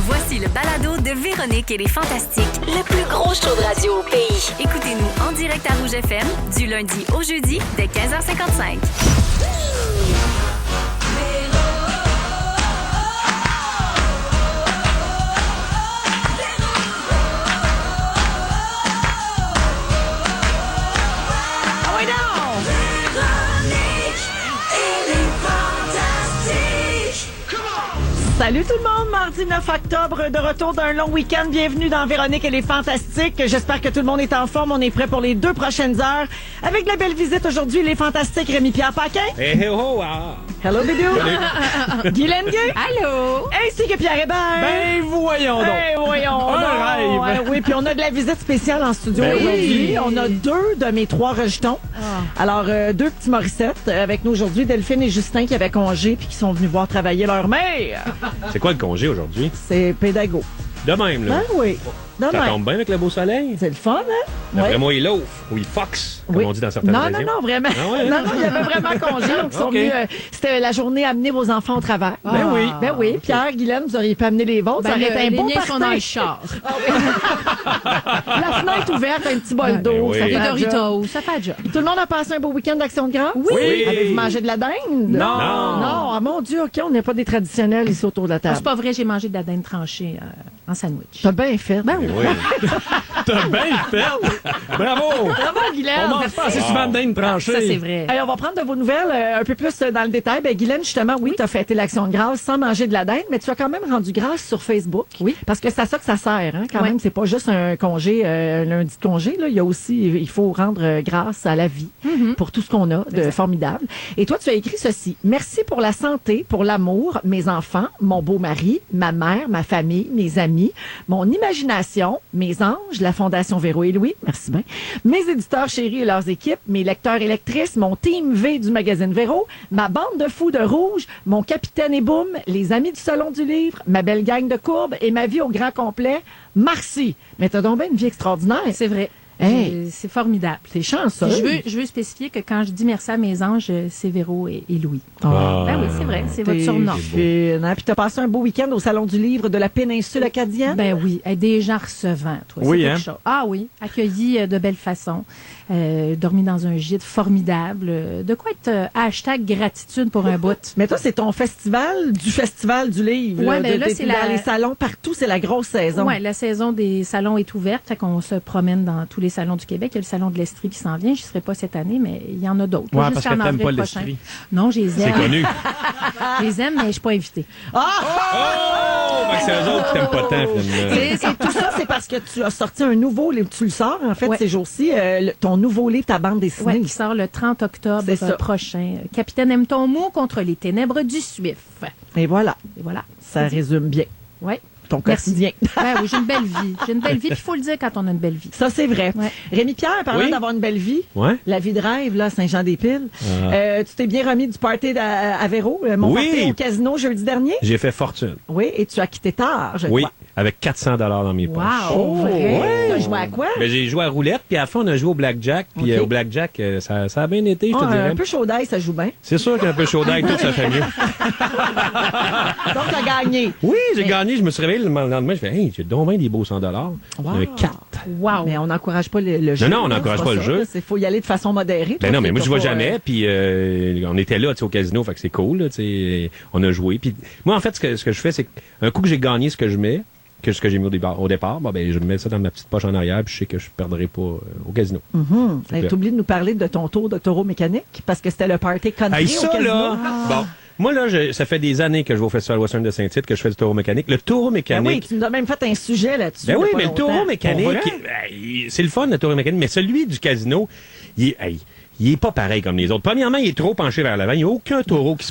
Voici le balado de Véronique et les Fantastiques, le plus gros show de radio au pays. Écoutez-nous en direct à Rouge FM, du lundi au jeudi, dès 15h55. Salut tout le monde, mardi 9 octobre, de retour d'un long week-end. Bienvenue dans Véronique et les Fantastiques. J'espère que tout le monde est en forme. On est prêt pour les 2 prochaines heures. Avec la belle visite aujourd'hui, les Fantastiques Rémi-Pierre Paquin. Hey, hey, oh, ah. Hello, Bidou. Guy Lenguet. Allô. Ainsi que Pierre Hébert. Ben, voyons donc. Voyons Un donc. rêve. Oui, puis on a de la visite spéciale en studio Ben aujourd'hui. oui. On a 2 de mes 3 rejetons. Alors, 2 petits Morissettes avec nous aujourd'hui. Delphine et Justin qui avaient congé puis qui sont venus voir travailler leur mère. C'est quoi le congé aujourd'hui? C'est pédago. De même, là. Ben oui. De Ça même. tombe bien avec le beau soleil. C'est le fun, hein? D'après Ouais. moi, il loaf ou il fox, comme Oui. on dit dans certaines Non, régions. non, vraiment. Ah ouais? Non, il y avait vraiment congé. Donc, ils sont Ok. venus, c'était la journée à amener vos enfants au travail. Ben oui. Ben oui. Pierre, Guylaine, vous auriez pu amener les vôtres. Ça aurait été un les beau miens sont dans le party. char. La fenêtre ouverte, un petit bol d'eau. Ben oui. Ça fait Les la job. Doritos, ça fait job. Tout le monde a passé un beau week-end d'Action de grâce? Oui. Avez-vous mangé de la dinde? Non. Non. Ah, mon Dieu, OK, on n'est pas des traditionnels ici autour de la Ah, table. c'est pas vrai, j'ai mangé de la dinde tranchée en sandwich. T'as bien fait. Ben oui. Oui. T'as bien fait! Bravo! Bravo, Guylaine. On mange pas assez souvent de dinde tranchée. Ça, c'est vrai. Hey, on va prendre de vos nouvelles un peu plus dans le détail. Ben, Guylaine, justement, oui, tu as fêté l'Action de grâce sans manger de la dinde, mais tu as quand même rendu grâce sur Facebook. Oui. Parce que c'est à ça que ça sert, hein, quand Oui. même. C'est pas juste un congé, un lundi de congé. Là. Il y a aussi, il faut rendre grâce à la vie pour tout ce qu'on a de formidable. Et toi, tu as écrit ceci. Merci pour la santé, pour l'amour, mes enfants, mon beau mari, ma mère, ma famille, mes amis, mon imagination, mes anges, la Fondation Véro et Louis, merci bien, mes éditeurs chéris et leurs équipes, mes lecteurs et lectrices, mon team V du magazine Véro, ma bande de fous de rouge, mon capitaine et boum, les amis du Salon du Livre, ma belle gang de courbes et ma vie au grand complet. Merci. Mais t'as donc bien une vie extraordinaire. C'est vrai. Hey. C'est formidable. T'es chanceux. Je veux spécifier que quand je dis merci à mes anges, c'est Véro et Louis. Ah. Ben oui, c'est vrai, c'est votre T'es surnom. fine, hein? Puis t'as passé un beau week-end au Salon du Livre de la péninsule acadienne? Ben oui, des gens recevants, toi. Oui, c'est quelque hein? chose. Ah oui, accueillis de belle façon, dormi dans un gîte formidable. De quoi être hashtag gratitude pour un bout. Mais toi, c'est ton festival du livre. Ouais, ben là, t'es c'est dans la- les salons partout, c'est la grosse saison. Oui, la saison des salons est ouverte, fait qu'on se promène dans tous les salons du Québec. Il y a le salon de l'Estrie qui s'en vient. Je ne serai pas cette année, mais il y en a d'autres. Ouais, parce Jusqu'en que t'aimes avril pas prochain. l'Estrie. Non, je les C'est aime. connu. Je les aime, mais je ne suis pas invitée. Oh! Fait que c'est eux autres qui t'aiment pas tant, finalement. Et tout ça, c'est parce que tu as sorti un nouveau livre. Tu le sors, en fait, Ouais. ces jours-ci. Ton nouveau livre, ta bande dessinée. Ouais, qui sort le 30 octobre C'est ça. prochain. Capitaine Aime-ton mot contre les ténèbres du Suif. Et voilà. Et voilà. Ça résume bien Ouais. ton Merci. quotidien. Ben oui, j'ai une belle vie. J'ai une belle vie, puis il faut le dire quand on a une belle vie. Ça, c'est vrai. Ouais. Rémi-Pierre, parlant Oui. d'avoir une belle vie, Ouais. la vie de rêve, là, à Saint-Jean-des-Piles, tu t'es bien remis du party à Véro, mon Oui. party au casino jeudi dernier. J'ai fait fortune. Oui, et tu as quitté tard, je Oui, crois. avec 400 dans mes poches. Wow! Vrai? ouais. T'as joué à quoi? Ben, j'ai joué à roulette, puis à la fin, on a joué au blackjack. Puis Ok. au blackjack, ça a bien été, je te Ah, dirais. un peu chaud d'ail, ça joue bien. C'est sûr qu'un peu chaud d'ail, tout ça fait mieux. Donc, t'as gagné. Oui, j'ai gagné. Je me suis réveillé le lendemain. Je fais, hey, j'ai donc bien des beaux 100 $. Wow. 4. Wow! Mais on n'encourage pas le jeu. non, on là, n'encourage c'est pas le ça, jeu. là. Il faut y aller de façon modérée. Ben Toi, non, mais t'es moi, je pas, vois jamais. Puis on était là, tu sais, au casino, fait que c'est cool, là, tu sais. On a joué. Puis moi, en fait, ce que je fais, c'est qu'un coup que j'ai gagné ce que je mets, ce que j'ai mis au départ, bon, ben, je mets ça dans ma petite poche en arrière, puis je sais que je perdrai pas au casino. Hey, t'oublies de nous parler de ton tour de taureau mécanique parce que c'était le party country Hey, au ça, casino. là! Bon. Moi, là, ça fait des années que je vais au Festival Western de Saint-Tite, que je fais du taureau mécanique. Le taureau Ben mécanique. oui, tu nous as même fait un sujet là-dessus. Ben il y a oui, pas mais le taureau longtemps. mécanique, Pour vrai? c'est le fun, le taureau mécanique, mais celui du casino, il est pas pareil comme les autres. Premièrement, il est trop penché vers l'avant. Il n'y a aucun taureau qui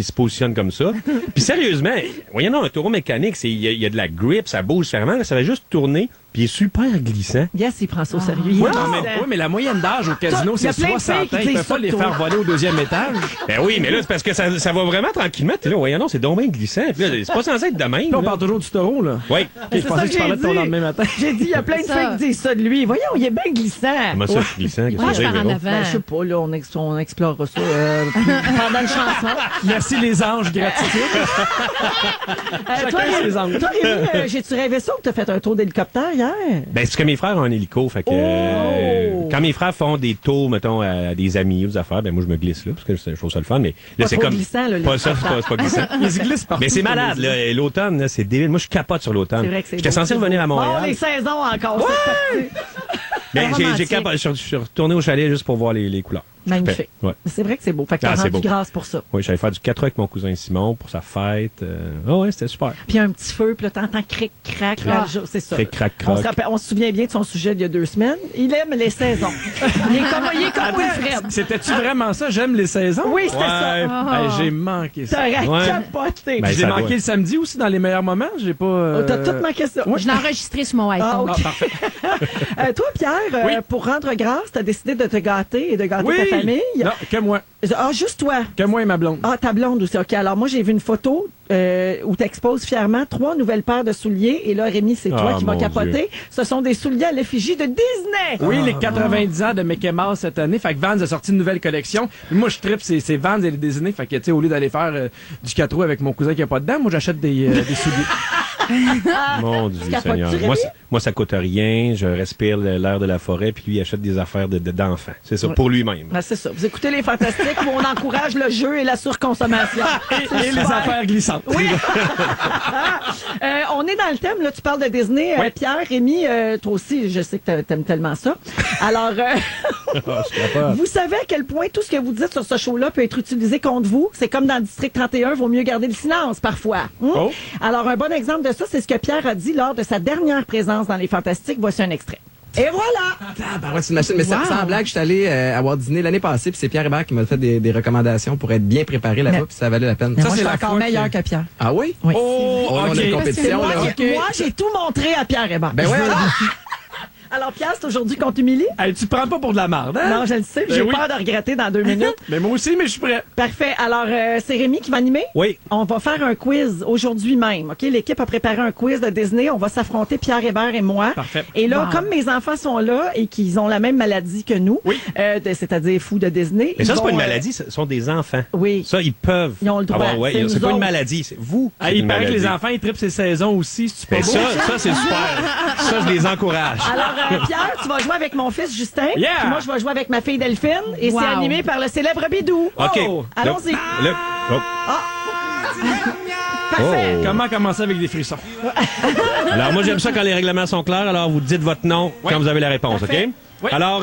se positionne comme ça. Puis sérieusement, voyons, non, un taureau mécanique, il y a de la grip, ça bouge différemment. Là, ça va juste tourner Puis il est super glissant. Yes, il prend ça au sérieux. Il est Oui, glissant. mais la moyenne d'âge au casino, Il y a c'est plein de 60 filles ans. qui Ils glissent peuvent pas sur les toi. faire voler au 2e étage. Ben oui, mais là, c'est parce que ça va vraiment tranquillement. T'es là, voyons, non, c'est donc bien glissant. Puis là, c'est pas censé être de même. Puis on là. parle toujours du taureau, là. Oui. Ok, C'est je ça pensais que tu j'ai parlais de ton dit. lendemain matin. J'ai dit, il y a plein de C'est filles ça. qui disent ça de lui. Voyons, il est bien glissant. Comment ça, c'est glissant? Qu'est-ce Moi, que je c'est, pars en Véro? avant. Ben, je sais pas, là, on explorera ça pendant une chanson. Merci les anges, gratitude. Toi, ses angles. Rémi, j'ai-tu rêvé ça ou t'as fait un tour d'hélicoptère hier? Ben, c'est que mes frères ont un hélico. Fait que, quand mes frères font des tours, mettons, à des amis ou des affaires, ben, moi, je me glisse là, parce que je trouve ça le fun. Mais là, Pas c'est trop comme. glissant, là, Pas ça, c'est pas glissant. Ils se glissent partout. Mais c'est comme malade, les- là. L'automne, là, c'est débile. Moi, je capote sur l'automne. C'est vrai que c'est J'étais beau, censé c'est revenir à beau. Montréal. Bon, les saisons encore, c'est parti. Ben, C'est j'ai capoté. Je suis retourné au chalet juste pour voir les couleurs. Magnifique. Ouais. C'est vrai que c'est beau. Fait que t'as Ah, c'est rendu beau. grâce pour ça. Oui, j'allais faire du 4 avec mon cousin Simon pour sa fête. Ouais, c'était super. Puis un petit feu, puis là, t'entends cric-crac. là, c'est ça. Cric, crac, On croc. on se souvient bien de son sujet d'il y a 2 semaines. Il aime les saisons. il est comme Wilfred. C'était-tu vraiment ça? J'aime les saisons? Oui, c'était ça. Ouais. Hey, j'ai manqué ça. T'aurais Ouais. capoté. Ben, J'ai ça manqué doit. le samedi aussi dans les meilleurs moments. J'ai pas. Oh, T'as tout manqué ça. Je l'ai enregistré sur mon iPhone. Ah, OK. parfait. Toi, Pierre, Oui. pour rendre grâce, t'as décidé de te gâter et de gâter Oui! ta famille. Non, que moi. Ah, juste toi. Que moi et ma blonde. Ah, ta blonde aussi. OK. Alors, moi, j'ai vu une photo où tu exposes fièrement 3 nouvelles paires de souliers. Et là, Rémi, c'est toi Ah, qui m'as mon capoté. Dieu. Ce sont des souliers à l'effigie de Disney. Oui, les 90 ans de Mickey Mouse cette année. Fait que Vans a sorti une nouvelle collection. Puis moi, je trippe, c'est Vans et les Disney. Fait que, tu sais, au lieu d'aller faire du 4 roues avec mon cousin qui a pas dedans, moi, j'achète des souliers. Mon Dieu capotes-tu, Seigneur. Rémi? Moi, ça coûte rien. Je respire l'air de la forêt, puis lui, il achète des affaires d'enfants. C'est ça, pour lui-même. Ben, c'est ça. Vous écoutez les Fantastiques où on encourage le jeu et la surconsommation. Et les affaires glissantes. Oui. On est dans le thème, là, tu parles de Disney. Oui. Pierre, Rémi, toi aussi, je sais que t'aimes tellement ça. Alors, vous savez à quel point tout ce que vous dites sur ce show-là peut être utilisé contre vous? C'est comme dans le District 31, vaut mieux garder le silence parfois. Oh. Alors, un bon exemple de ça, c'est ce que Pierre a dit lors de sa dernière présence dans Les Fantastiques. Voici un extrait. Et voilà! Ah, ben ouais, c'est une machine. Mais sans blague, je suis allé à Walt Disney l'année passée, puis c'est Pierre Hébert qui m'a fait des recommandations pour être bien préparé là-bas, puis ça valait la peine. Mais moi, c'est je suis la encore fois meilleur que- que Pierre. Ah oui? Oui. Oh, On a OK. une compétition, Moi, là. moi, j'ai tout montré à Pierre Hébert. Ben ouais, Alors, Pierre, c'est aujourd'hui qu'on t'humilie? Hey, tu prends pas pour de la merde, hein? Non, je le sais. J'ai oui. peur de regretter dans 2 minutes. Mais moi aussi, mais je suis prêt. Parfait. Alors, c'est Rémi qui va animer? Oui. On va faire un quiz aujourd'hui même. OK? L'équipe a préparé un quiz de Disney. On va s'affronter Pierre Hébert et moi. Parfait. Et là, Wow. comme mes enfants sont là et qu'ils ont la même maladie que nous, Oui. c'est-à-dire fous de Disney. Mais ça, ils c'est pas vont, une maladie, ce sont des enfants. oui. Ça, ils peuvent. Ils ont le droit. avoir- ouais, C'est c'est nous pas une autres. maladie, c'est vous. Ah, c'est il une paraît que les maladie. enfants, ils trippent ces saisons aussi. C'est pas Ben beau. ça, c'est super. Ça, je les encourage. Alors, Pierre, tu vas jouer avec mon fils Justin. Yeah. Puis moi, je vais jouer avec ma fille Delphine. Et Wow. c'est animé par le célèbre Bidou. OK. Oh, allons-y. Oh. Parfait. Oh. Comment commencer avec des frissons? Alors, moi, j'aime ça quand les règlements sont clairs. Alors, vous dites votre nom quand vous avez la réponse, OK? Parfait. Oui. Alors,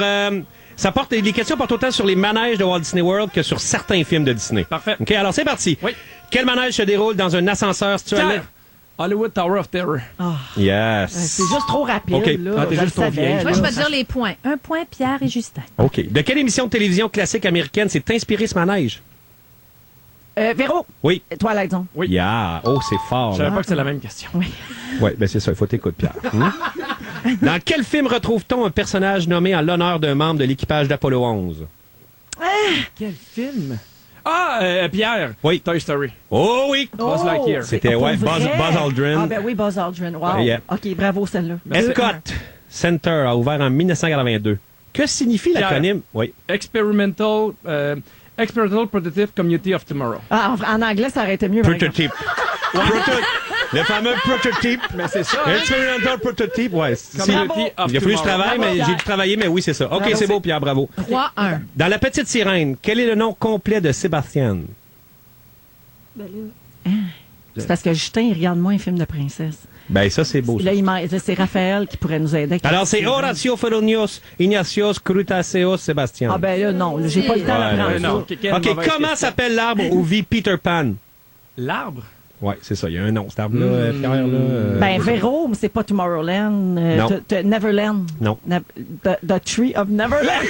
les questions portent autant sur les manèges de Walt Disney World que sur certains films de Disney. Parfait. OK, alors c'est parti. Oui. Quel manège se déroule dans un ascenseur situé à Pierre, Hollywood Tower of Terror. Yes. C'est juste trop rapide. OK. Là. Ah, t'es Je juste trop le savais, vieille. là. Moi, je vais te dire les points. 1 point, Pierre et Justin. OK. De quelle émission de télévision classique américaine s'est inspiré ce manège? Véro, Oui. Twilight Zone. Oui. Yeah. Oh, c'est fort. Je savais Là. pas que c'était la même question. Oui, ben c'est ça. Il faut t'écouter, Pierre. Dans quel film retrouve-t-on un personnage nommé en l'honneur d'un membre de l'équipage d'Apollo 11? Quel film? Ah, Pierre. Oui. Toy Story. Oh oui! Buzz Lightyear. C'était, Pour ouais, vrai? Buzz Aldrin. Ah ben oui, Buzz Aldrin. Wow. Yeah. OK, bravo celle-là. Epcot Center a ouvert en 1982. Que signifie Pierre. l'acronyme? Oui. Experimental Prototype Community of Tomorrow. Ah, en anglais, ça aurait été mieux. par exemple. Prototype. Le fameux prototype. Mais c'est ça. Experimental prototype, ouais. Community of Il a fallu que je Tomorrow. travaille, mais Bravo, j'ai dû travailler, mais oui, c'est ça. OK, Bravo. c'est beau, Pierre, bravo. 3-1. Dans La Petite Sirène, quel est le nom complet de Sébastien? C'est parce que Justin, il regarde moins un film de princesse. Ben, ça, c'est beau. Ça. Là, c'est Raphaël qui pourrait nous aider. avec Alors, la c'est petite sirène. Horatio Felonius Ignacios Crutaceos Sébastien. Ah ben là, non, là, j'ai pas le temps Ouais, d'apprendre ouais, ça. non. Quelle OK, mauvaise comment question. s'appelle l'arbre où vit Peter Pan? L'arbre? Ouais, c'est ça, il y a un nom, cet arbre-là, Pierre, là. Ben, Véro, mais c'est pas Tomorrowland. Non. Neverland. Non. The Tree of Neverland.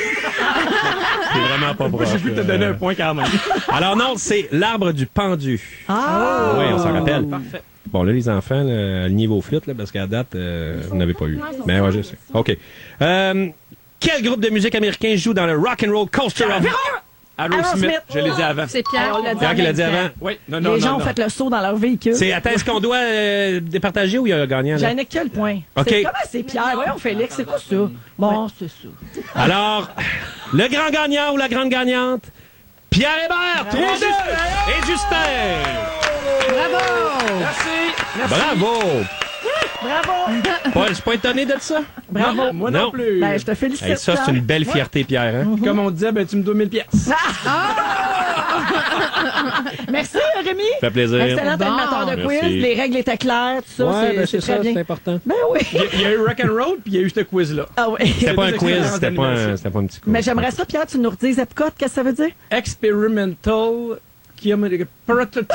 C'est vraiment pas Moi, proche. j'ai vu te donner un point quand même. Alors non, c'est l'arbre du pendu. Ah! Oui, on s'en rappelle. Parfait. Bon, là, les enfants, là, alignez vos flûtes, là, parce qu'à date, vous n'avez pas eu. Mais ouais, je sais. OK. Quel groupe de musique américain joue dans le Rock and Roll Coaster of... Aerosmith, je l'ai dit avant. C'est Pierre. On l'a dit Pierre qui l'a dit en même avant. Oui, non, Les gens ont fait le saut dans leur véhicule. Attends, est-ce qu'on doit départager ou il y a un gagnant? Là? J'en ai que le point. OK. Comment c'est Pierre? Voyons, Félix, c'est quoi ça? Bon, c'est ça. Alors, le grand gagnant ou la grande gagnante, Pierre Hébert, 3-2, et Justin. Bravo! Merci. Bravo. Bravo! Je suis pas étonné de ça? Bravo! Non, moi non plus. Ben, je te félicite. Hey, ça, c'est une belle fierté, Pierre. Hein? Comme on disait, ben, tu me dois 1000 pièces. Merci, Rémi. Ça fait plaisir. Excellent Bon. animateur de quiz. Merci. Les règles étaient claires, tout ça. Ouais, ben, c'est c'est très ça, bien. c'est important. Ben oui. Il y a eu Rock'n'Roll, puis il y a eu ce quiz-là. Ah oui. C'était pas un deux quiz, expériences c'était pas un petit quiz. Mais j'aimerais ça, Pierre, tu nous redises Epcot, qu'est-ce que ça veut dire? Experimental Prototype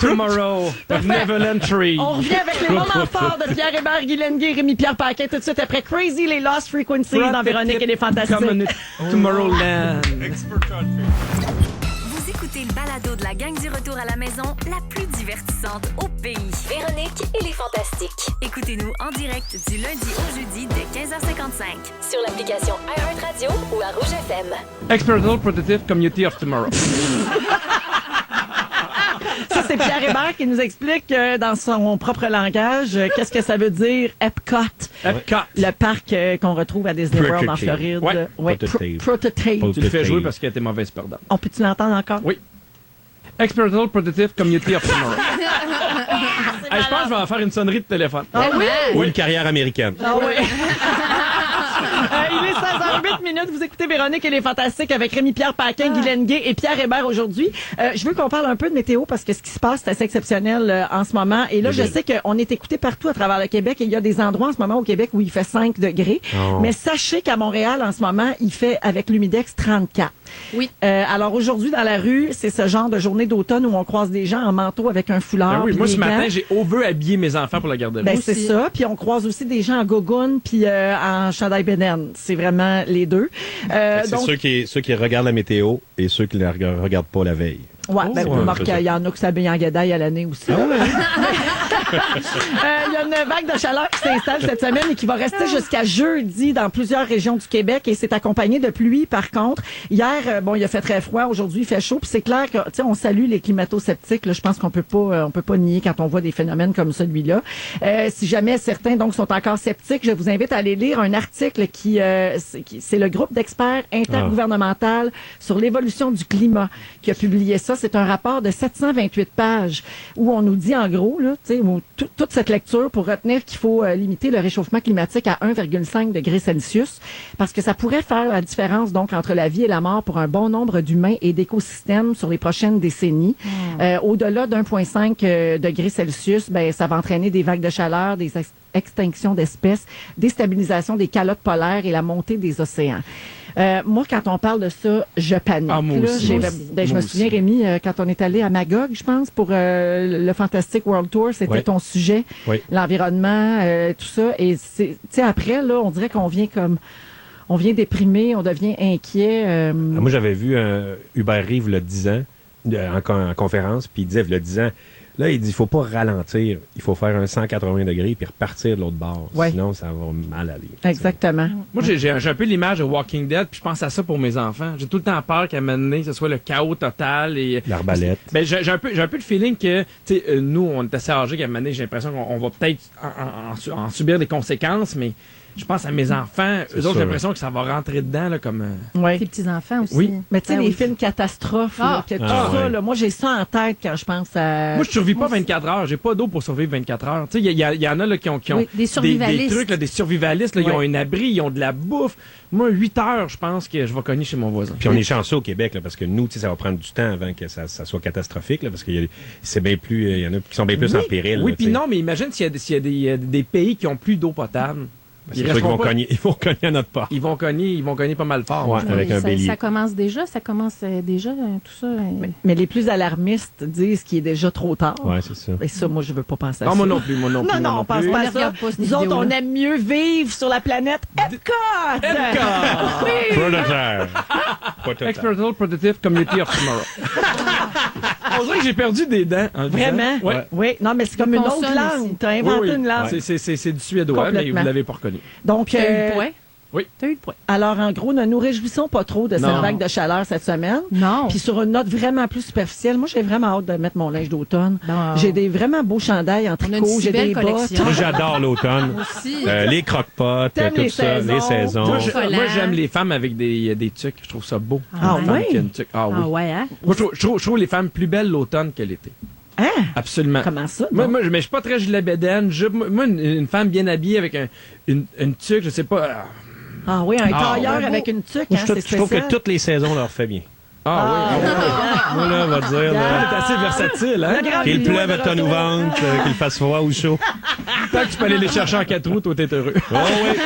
Tomorrow of Neverland Tree. On revient avec les moments forts de Pierre Hébert, Guy Lenguet, Rémi Pierre Paquin, tout de suite après Crazy, les Lost Frequencies dans Véronique et les Fantastiques. Tomorrowland. Vous écoutez le balado de la gang du retour à la maison, la plus divertissante au pays. Véronique et les Fantastiques. Écoutez-nous en direct du lundi au jeudi dès 15h55 sur l'application iHeartRadio ou à Rouge FM. Experimental Prototype Community of Tomorrow. Ça, c'est Pierre Hébert qui nous explique dans son propre langage qu'est-ce que ça veut dire Epcot. Epcot. Le parc qu'on retrouve à Disney World en Prototype. Floride. Ouais. Prototype. Prototype. Tu le fais jouer parce qu'elle était mauvaise perdante. On peut-tu l'entendre encore? Oui. Experimental Prototype Community of Tomorrow. Hey, je pense que je vais en faire une sonnerie de téléphone. Ah oui? Ou une carrière américaine. Ah oui. Il est 16h08 minutes. Vous écoutez Véronique et les Fantastiques avec Rémi-Pierre Paquin, Guy Lenguet et Pierre Hébert aujourd'hui. Je veux qu'on parle un peu de météo parce que ce qui se passe, c'est assez exceptionnel en ce moment. Et là, je sais qu'on est écouté partout à travers le Québec et il y a des endroits en ce moment au Québec où il fait 5 degrés. Oh. Mais sachez qu'à Montréal, en ce moment, il fait avec l'humidex 34. Oui. Alors aujourd'hui, dans la rue, c'est ce genre de journée d'automne où on croise des gens en manteau avec un foulard. Ben oui, puis moi, des ce matin, gants. j'ai over-habillé mes enfants pour la garderie. Ben, c'est aussi. ça. Puis on croise aussi des gens en gogoune puis en chandail bédaine. C'est vraiment les deux. C'est donc, ceux qui regardent la météo et ceux qui ne la regardent pas la veille. ouais, ben, ouais, remarque c'est ça. qu'il y en a qui s'habillent en guédaille à l'année aussi. Il y a une vague de chaleur qui s'installe cette semaine et qui va rester jusqu'à jeudi dans plusieurs régions du Québec et c'est accompagné de pluie par contre. Hier, bon, il a fait très froid, aujourd'hui il fait chaud puis c'est clair que, tu sais, on salue les climato-sceptiques, là, je pense qu'on peut pas nier quand on voit des phénomènes comme celui-là. Si jamais certains donc sont encore sceptiques, je vous invite à aller lire un article qui c'est le groupe d'experts intergouvernemental sur l'évolution du climat qui a publié ça. C'est un rapport de 728 pages où on nous dit en gros, là, tu sais, toute cette lecture pour retenir qu'il faut limiter le réchauffement climatique à 1,5 degré Celsius parce que ça pourrait faire la différence donc entre la vie et la mort pour un bon nombre d'humains et d'écosystèmes sur les prochaines décennies. Au-delà d'1,5 degré Celsius, ben ça va entraîner des vagues de chaleur, des extinctions d'espèces, déstabilisation des calottes polaires et la montée des océans. Moi, quand on parle de ça, je panique. Ah, moi là. aussi. Je me souviens, Rémi, quand on est allé à Magog, je pense, pour le Fantastic World Tour, c'était Oui. ton sujet, Oui. l'environnement, tout ça. Et tu sais, après, là, on dirait qu'on vient déprimé, on devient inquiet. Moi, j'avais vu Hubert Reeve, le 10 ans, en conférence, puis il disait, le 10 ans, là, il dit, il faut pas ralentir, il faut faire un 180 degrés puis repartir de l'autre bord. Ouais. Sinon, ça va mal aller. Exactement. Moi, j'ai un peu l'image de Walking Dead, puis je pense à ça pour mes enfants. J'ai tout le temps peur qu'à un moment donné, ce soit le chaos total. Et L'arbalète. Ben, j'ai un peu le feeling que, tu sais, nous, on est assez âgés qu'à un moment donné, j'ai l'impression qu'on va peut-être en subir des conséquences, mais je pense à mes enfants, eux autres, sûr. j'ai l'impression que ça va rentrer dedans, là, comme... Ouais. Tes petits-enfants aussi. Oui. Mais tu sais, Ben les oui. films catastrophes, là, que tout ça, ouais. là, moi, j'ai ça en tête quand je pense à... Moi, je survis pas 24 heures. J'ai pas d'eau pour survivre 24 heures. Tu sais, il y en a là, qui ont Oui, des survivalistes. des trucs, là, des survivalistes. Là, Ils Ouais. ont un abri, ils ont de la bouffe. Moi, 8 heures, je pense que je vais cogner chez mon voisin. Puis on est chanceux au Québec, là, parce que nous, tu sais, ça va prendre du temps avant que ça soit catastrophique, là, parce qu'il c'est bien plus, il y en a qui sont bien plus en péril. Oui, là, puis tu sais. non, mais imagine s'il y a des pays qui ont plus d'eau potable. C'est sûr qu'ils vont cogner à notre porte. Ils vont cogner pas mal fort. Ouais, avec un bélier. Ça commence déjà, tout ça. Mais les plus alarmistes disent qu'il est déjà trop tard. Ouais, c'est ça. Et ça, moi, je veux pas penser à Non, ça. moi non plus. Non, on pense pas à ça. regarde pas cette Nous autres, vidéo-là. on aime mieux vivre sur la planète Epcot! Oui! Prototype. Experimental Protective Community of Tomorrow. On dirait que j'ai perdu des dents. en disant. Vraiment? Ouais. Oui. Non, mais c'est comme une autre consonne langue. aussi. Tu as inventé Oui, oui. une langue. C'est du suédois, mais Complètement. vous l'avez pas reconnu. Donc, T'as eu le point? Oui. T'as eu le point. alors, en gros, ne nous réjouissons pas trop de cette Non. vague de chaleur cette semaine. Non. Puis sur une note vraiment plus superficielle, moi, j'ai vraiment hâte de mettre mon linge d'automne. Bon. J'ai des vraiment beaux chandails en On a une tricot, si j'ai belle des bottes. collection. Moi, j'adore l'automne. Aussi. Les croque-potes, T'aimes tout les ça, saisons. les saisons. Follant. Moi, j'aime les femmes avec des tucs. Je trouve ça beau. Ah Une femme ouais? qui a une tuque. Ah oui. Ah ouais, hein? Moi, je trouve les femmes plus belles l'automne que l'été. Hein? Absolument. Comment ça? Moi, donc? mais je suis pas très gilet bédaine. Moi, une femme bien habillée avec une tuque, je sais pas. Ah oui, un Ah, tailleur ouais, avec une tuque, Moi, hein, je c'est trouve que spécial. toutes les saisons leur fait bien. Ah oui. Moi, là, on va dire, Elle là, est assez versatile, hein? La grande qu'il vidéo pleuve de à tonne retour. ouverte, qu'il fasse froid ou chaud. Tant que tu peux aller les chercher en 4 roues, toi, t'es heureux. Oh oui.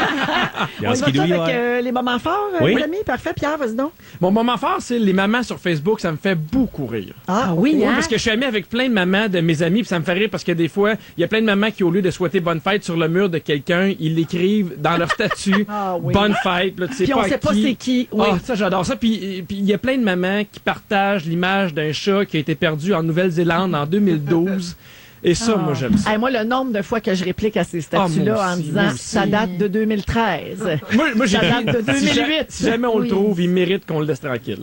Il y a On un y va skidoo, avec ouais. les moments forts, Oui. les amis? Parfait, Pierre, vas-y donc. Mon moment fort, c'est les mamans sur Facebook. Ça me fait beaucoup rire. Ah oui, ok. hein? Parce que je suis ami avec plein de mamans de mes amis, puis ça me fait rire parce que des fois, il y a plein de mamans qui, au lieu de souhaiter bonne fête sur le mur de quelqu'un, ils l'écrivent dans leur statut. Ah oui. Bonne fête. Là, tu sais Puis pas on sait à pas c'est qui. Oui. Ah, ça, j'adore ça. Puis il y a plein de mamans qui partagent l'image d'un chat qui a été perdu en Nouvelle-Zélande en 2012. Et ça, moi, j'aime ça. Hey, moi, le nombre de fois que je réplique à ces Ah, statuts-là moi en aussi, disant moi aussi. ça date de 2013. Moi, j'ai Ça date de si 2008. Si jamais on Oui. le trouve, il mérite qu'on le laisse tranquille.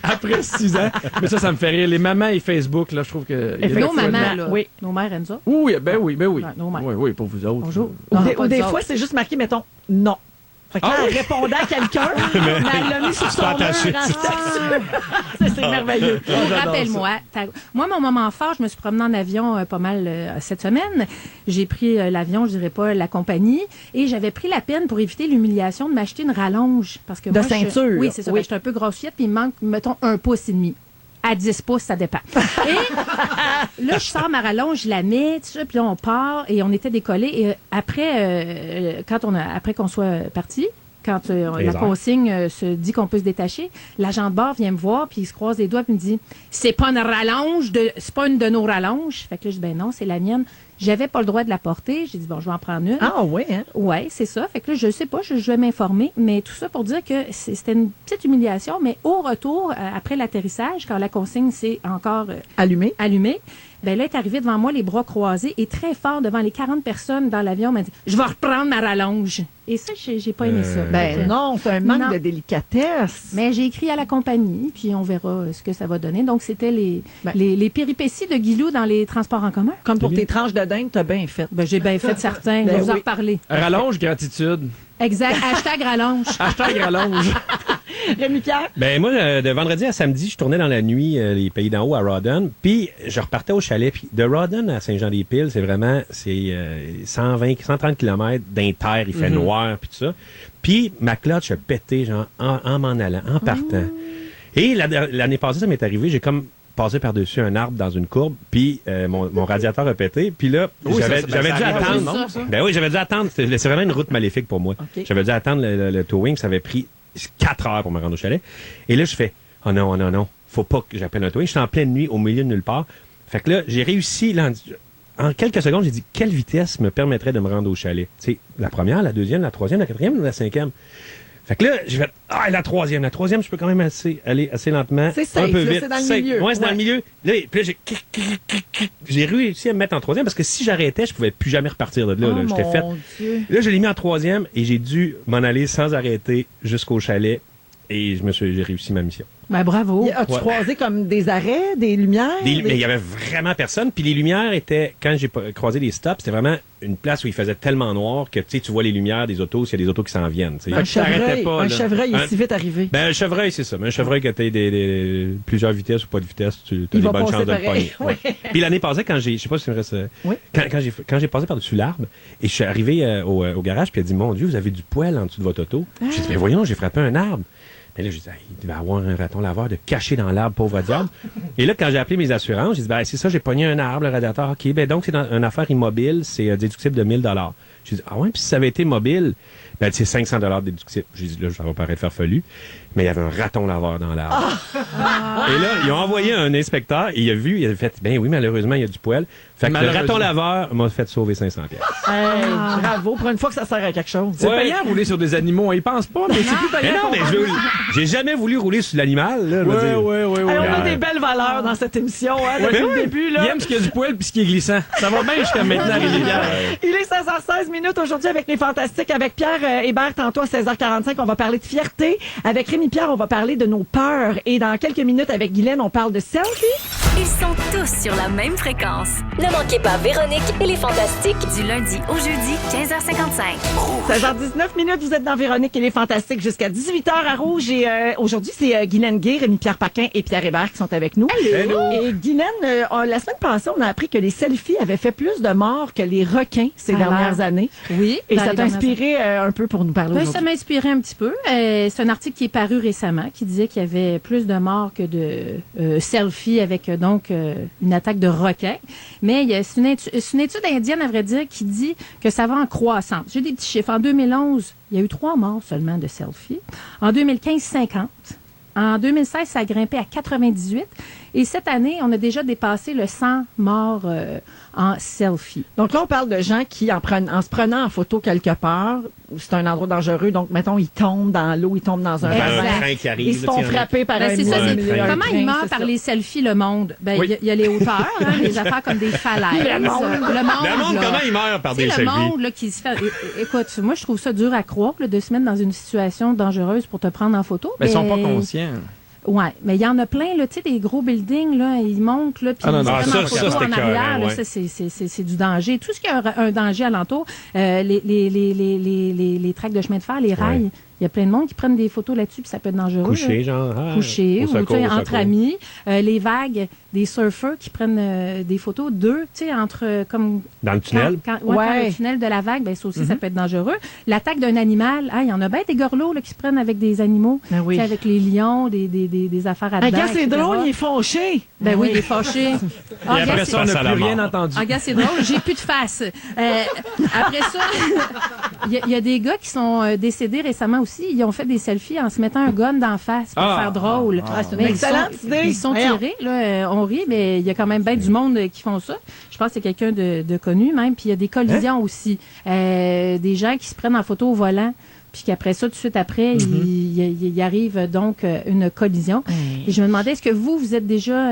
Après 6 ans. Mais ça me fait rire. Les mamans et Facebook, là, je trouve que... il y a Effectivement. Nos des fois- mamans, là. Oui. Nos mères, Enzo. Oui, ben oui. Ouais, nos mères. Oui, oui, pour vous autres. Bonjour. Ou Non, des, pas ou des nous fois, autres. c'est juste marqué, mettons, non. Fait que là, Ah oui? elle répondait à quelqu'un, mais elle l'a mis sur son mur attaché. en statut. C'est merveilleux. Rappelle-moi. Moi, mon moment fort, je me suis promenée en avion pas mal cette semaine. J'ai pris l'avion, je dirais pas la compagnie, et j'avais pris la peine pour éviter l'humiliation de m'acheter une rallonge. Parce que De moi, ceinture. Oui, c'est ça. Oui. Je suis un peu grossière, puis il me manque, mettons, 1,5 pouce. À 10 pouces, ça dépend. Et là, je sors ma rallonge, je la mets, tout ça, puis là, on part et on était décollés. Et après, après qu'on soit parti, quand la heures. consigne se dit qu'on peut se détacher, l'agent de bord vient me voir, puis il se croise les doigts, puis il me dit « C'est pas une rallonge, c'est pas une de nos rallonges. » Fait que là, je dis « Ben non, c'est la mienne. » J'avais pas le droit de la porter. J'ai dit « Bon, je vais en prendre une. » Ah oui, hein? Ouais, c'est ça. Fait que là, je sais pas, je vais m'informer, mais tout ça pour dire que c'était une petite humiliation, mais au retour, après l'atterrissage, quand la consigne s'est encore Allumé. allumée, ben là, est arrivé devant moi les bras croisés et très fort devant les 40 personnes dans l'avion, m'a dit « Je vais reprendre ma rallonge. » Et ça, j'ai pas aimé ça. Ben non, c'est un manque Non. de délicatesse. Mais j'ai écrit à la compagnie, puis on verra ce que ça va donner. Donc, c'était les péripéties de Guilou dans les transports en commun. Comme pour tes tranches de dinde, t'as bien fait. Ben, j'ai bien fait certains. Ben je vais vous en oui. reparler. Rallonge, gratitude. Exact. Hashtag rallonge. Hashtag rallonge. Rémi Pierre? Ben moi, de vendredi à samedi, je tournais dans la nuit les pays d'en haut à Rawdon, puis je repartais au chalet. Puis de Rawdon à Saint-Jean-des-Piles, c'est vraiment 130 km d'inter, il fait noir, puis tout ça. Puis ma clutch a pété, genre, en m'en allant, en partant. Et l'année passée, ça m'est arrivé, j'ai comme passé par-dessus un arbre dans une courbe, puis mon radiateur a pété. Puis là, j'avais dû attendre. Ben oui, j'avais dû attendre. C'est vraiment une route maléfique pour moi. OK. J'avais dû attendre le towing, ça avait pris 4 heures pour me rendre au chalet. Et là, je fais, oh non, faut pas que j'appelle un towing. Je suis en pleine nuit, au milieu de nulle part. Fait que là, j'ai réussi, là, en quelques secondes, j'ai dit, quelle vitesse me permettrait de me rendre au chalet? Tu sais, la première, la deuxième, la troisième, la quatrième ou la cinquième? Fait que là, j'ai fait, la troisième, je peux quand même aller assez lentement. C'est safe, un peu là, vite. c'est dans le Safe. milieu. Ouais, c'est dans Ouais. le milieu. Là, puis là, j'ai réussi à me mettre en troisième parce que si j'arrêtais, je pouvais plus jamais repartir de là. Oh là. J'étais fait. mon Dieu. Là, je l'ai mis en troisième et j'ai dû m'en aller sans arrêter jusqu'au chalet et j'ai réussi ma mission. Ben, bravo. As-tu Ouais. croisé comme des arrêts, des lumières? Mais il y avait vraiment personne. Puis les lumières étaient, quand j'ai croisé les stops, c'était vraiment une place où il faisait tellement noir que tu vois les lumières des autos, s'il y a des autos qui s'en viennent. tu sais. Un t'arrêtais chevreuil, pas, un là. chevreuil est Un- si vite arrivé. Ben, un chevreuil, c'est ça. Mais un chevreuil que tu as plusieurs vitesses ou pas de vitesse, tu as Il des va bonnes passer chances de le pareil. pogner. Ouais. Puis l'année passée, quand je sais pas si c'est vrai, Oui. quand j'ai passé par-dessus l'arbre et je suis arrivé au garage, puis il a dit, mon Dieu, vous avez du poêle en dessous de votre auto. J'ai dit, mais voyons, j'ai frappé un arbre. Mais là, j'ai dit, il devait avoir un raton laveur de caché dans l'arbre, pauvre diable. Et là, quand j'ai appelé mes assurances, j'ai dit, c'est ça, j'ai pogné un arbre, le radiateur. OK, ben donc, c'est dans une affaire immobile, c'est déductible de 1 000 $. J'ai dit, ah ouais, puis si ça avait été mobile, ben, c'est 500 $ déductible. J'ai dit, là, ça va paraître farfelu, mais il y avait un raton laveur dans l'arbre. Et là, ils ont envoyé un inspecteur, et il a fait, ben oui, malheureusement, il y a du poil. Fait que le raton laveur m'a fait sauver 500 $. Hey, bravo, pour une fois que ça sert à quelque chose. C'est payant rouler sur des animaux. Ils pensent pas, mais c'est plus Mais payant. non, mais j'ai jamais voulu rouler sur l'animal, là. je veux dire. Ouais. Hey, on a des belles valeurs dans cette émission, hein, depuis le début. Là. Il aime ce qu'il y a du poil puis ce qui est glissant. Ça va bien jusqu'à maintenant, Rémi-Pierre. Il est 16h16 minutes aujourd'hui avec les Fantastiques. Avec Pierre Hébert, tantôt à 16h45, on va parler de fierté. Avec Rémi-Pierre, on va parler de nos peurs. Et dans quelques minutes, avec Guylaine, on parle de selfie. Ils sont tous sur la même fréquence. Ne manquez pas Véronique et les Fantastiques du lundi au jeudi 15h55. 16h19 minutes, vous êtes dans Véronique et les Fantastiques jusqu'à 18h à Rouge. Et aujourd'hui, c'est Guylaine Gay, Rémi-Pierre Paquin et Pierre Hébert qui sont avec nous. Hello. Et Guylaine, la semaine passée, on a appris que les selfies avaient fait plus de morts que les requins ces dernières années. Oui. Et dans ça les t'a dernières inspiré un peu pour nous parler Oui, aujourd'hui. ça m'a inspiré un petit peu. C'est un article qui est paru récemment qui disait qu'il y avait plus de morts que de selfies avec donc une attaque de requins. Mais c'est une étude indienne, à vrai dire, qui dit que ça va en croissance. J'ai des petits chiffres. En 2011, il y a eu 3 morts seulement de selfies. En 2015, 50. En 2016, ça a grimpé à 98. Et cette année, on a déjà dépassé le 100 morts en selfie. Donc là, on parle de gens qui, en se prenant en photo quelque part, c'est un endroit dangereux, donc mettons, ils tombent dans l'eau, ils tombent dans un Exact. ravin, Un train qui arrive. ils se font frapper par un C'est ça, mur, c'est un comment train, ils meurent c'est par ça. les selfies, le monde? Ben, Oui. il y a les hauteurs, hein, les affaires comme des falaises. Le monde. Le monde, là. comment il meurt par Tu sais, des le selfies? monde là, qui se fait. Écoute, moi, je trouve ça dur à croire là, de se mettre dans une situation dangereuse pour te prendre en photo. Mais ils sont pas conscients. Ouais, mais il y en a plein, là, tu sais, des gros buildings, là, ils montent, là, puis Ah non, ils non. se prennent Ah, en ça, photo c'est en écœurant, arrière, là, ouais. ça, c'est du danger. Tout ce qui a un danger alentour, les tracts de chemin de fer, les rails, il y a plein de monde qui prennent des photos là-dessus, puis ça peut être dangereux. Couché, là. genre. Couché, au ou secours, tu sais, au entre secours. amis, les vagues, des surfeurs qui prennent des photos d'eux, tu sais, entre comme Dans le tunnel? quand Ouais. le tunnel de la vague, ben ça aussi, ça peut être dangereux. L'attaque d'un animal, il y en a bien des gorlots là, qui se prennent avec des animaux, Ben oui. tu sais, avec les lions, des affaires à Un dedans, gars, c'est etc. drôle, il est fâché. Ben oui, il est fâché. Et après ça, on passe à n'a la plus rien mort. entendu. Ah, gars, c'est drôle, j'ai plus de face. Après ça, il y a des gars qui sont décédés récemment aussi. Ils ont fait des selfies en se mettant un gun d'en face pour faire drôle. c'est une Mais excellente idée. Ils sont Voyons. tirés, là. On rit, mais il y a quand même bien du monde qui font ça. Je pense que c'est quelqu'un de connu même. Puis il y a des collisions aussi. Des gens qui se prennent en photo au volant. Puis qu'après ça, tout de suite après, il arrive donc une collision. Et je me demandais, est-ce que vous êtes déjà,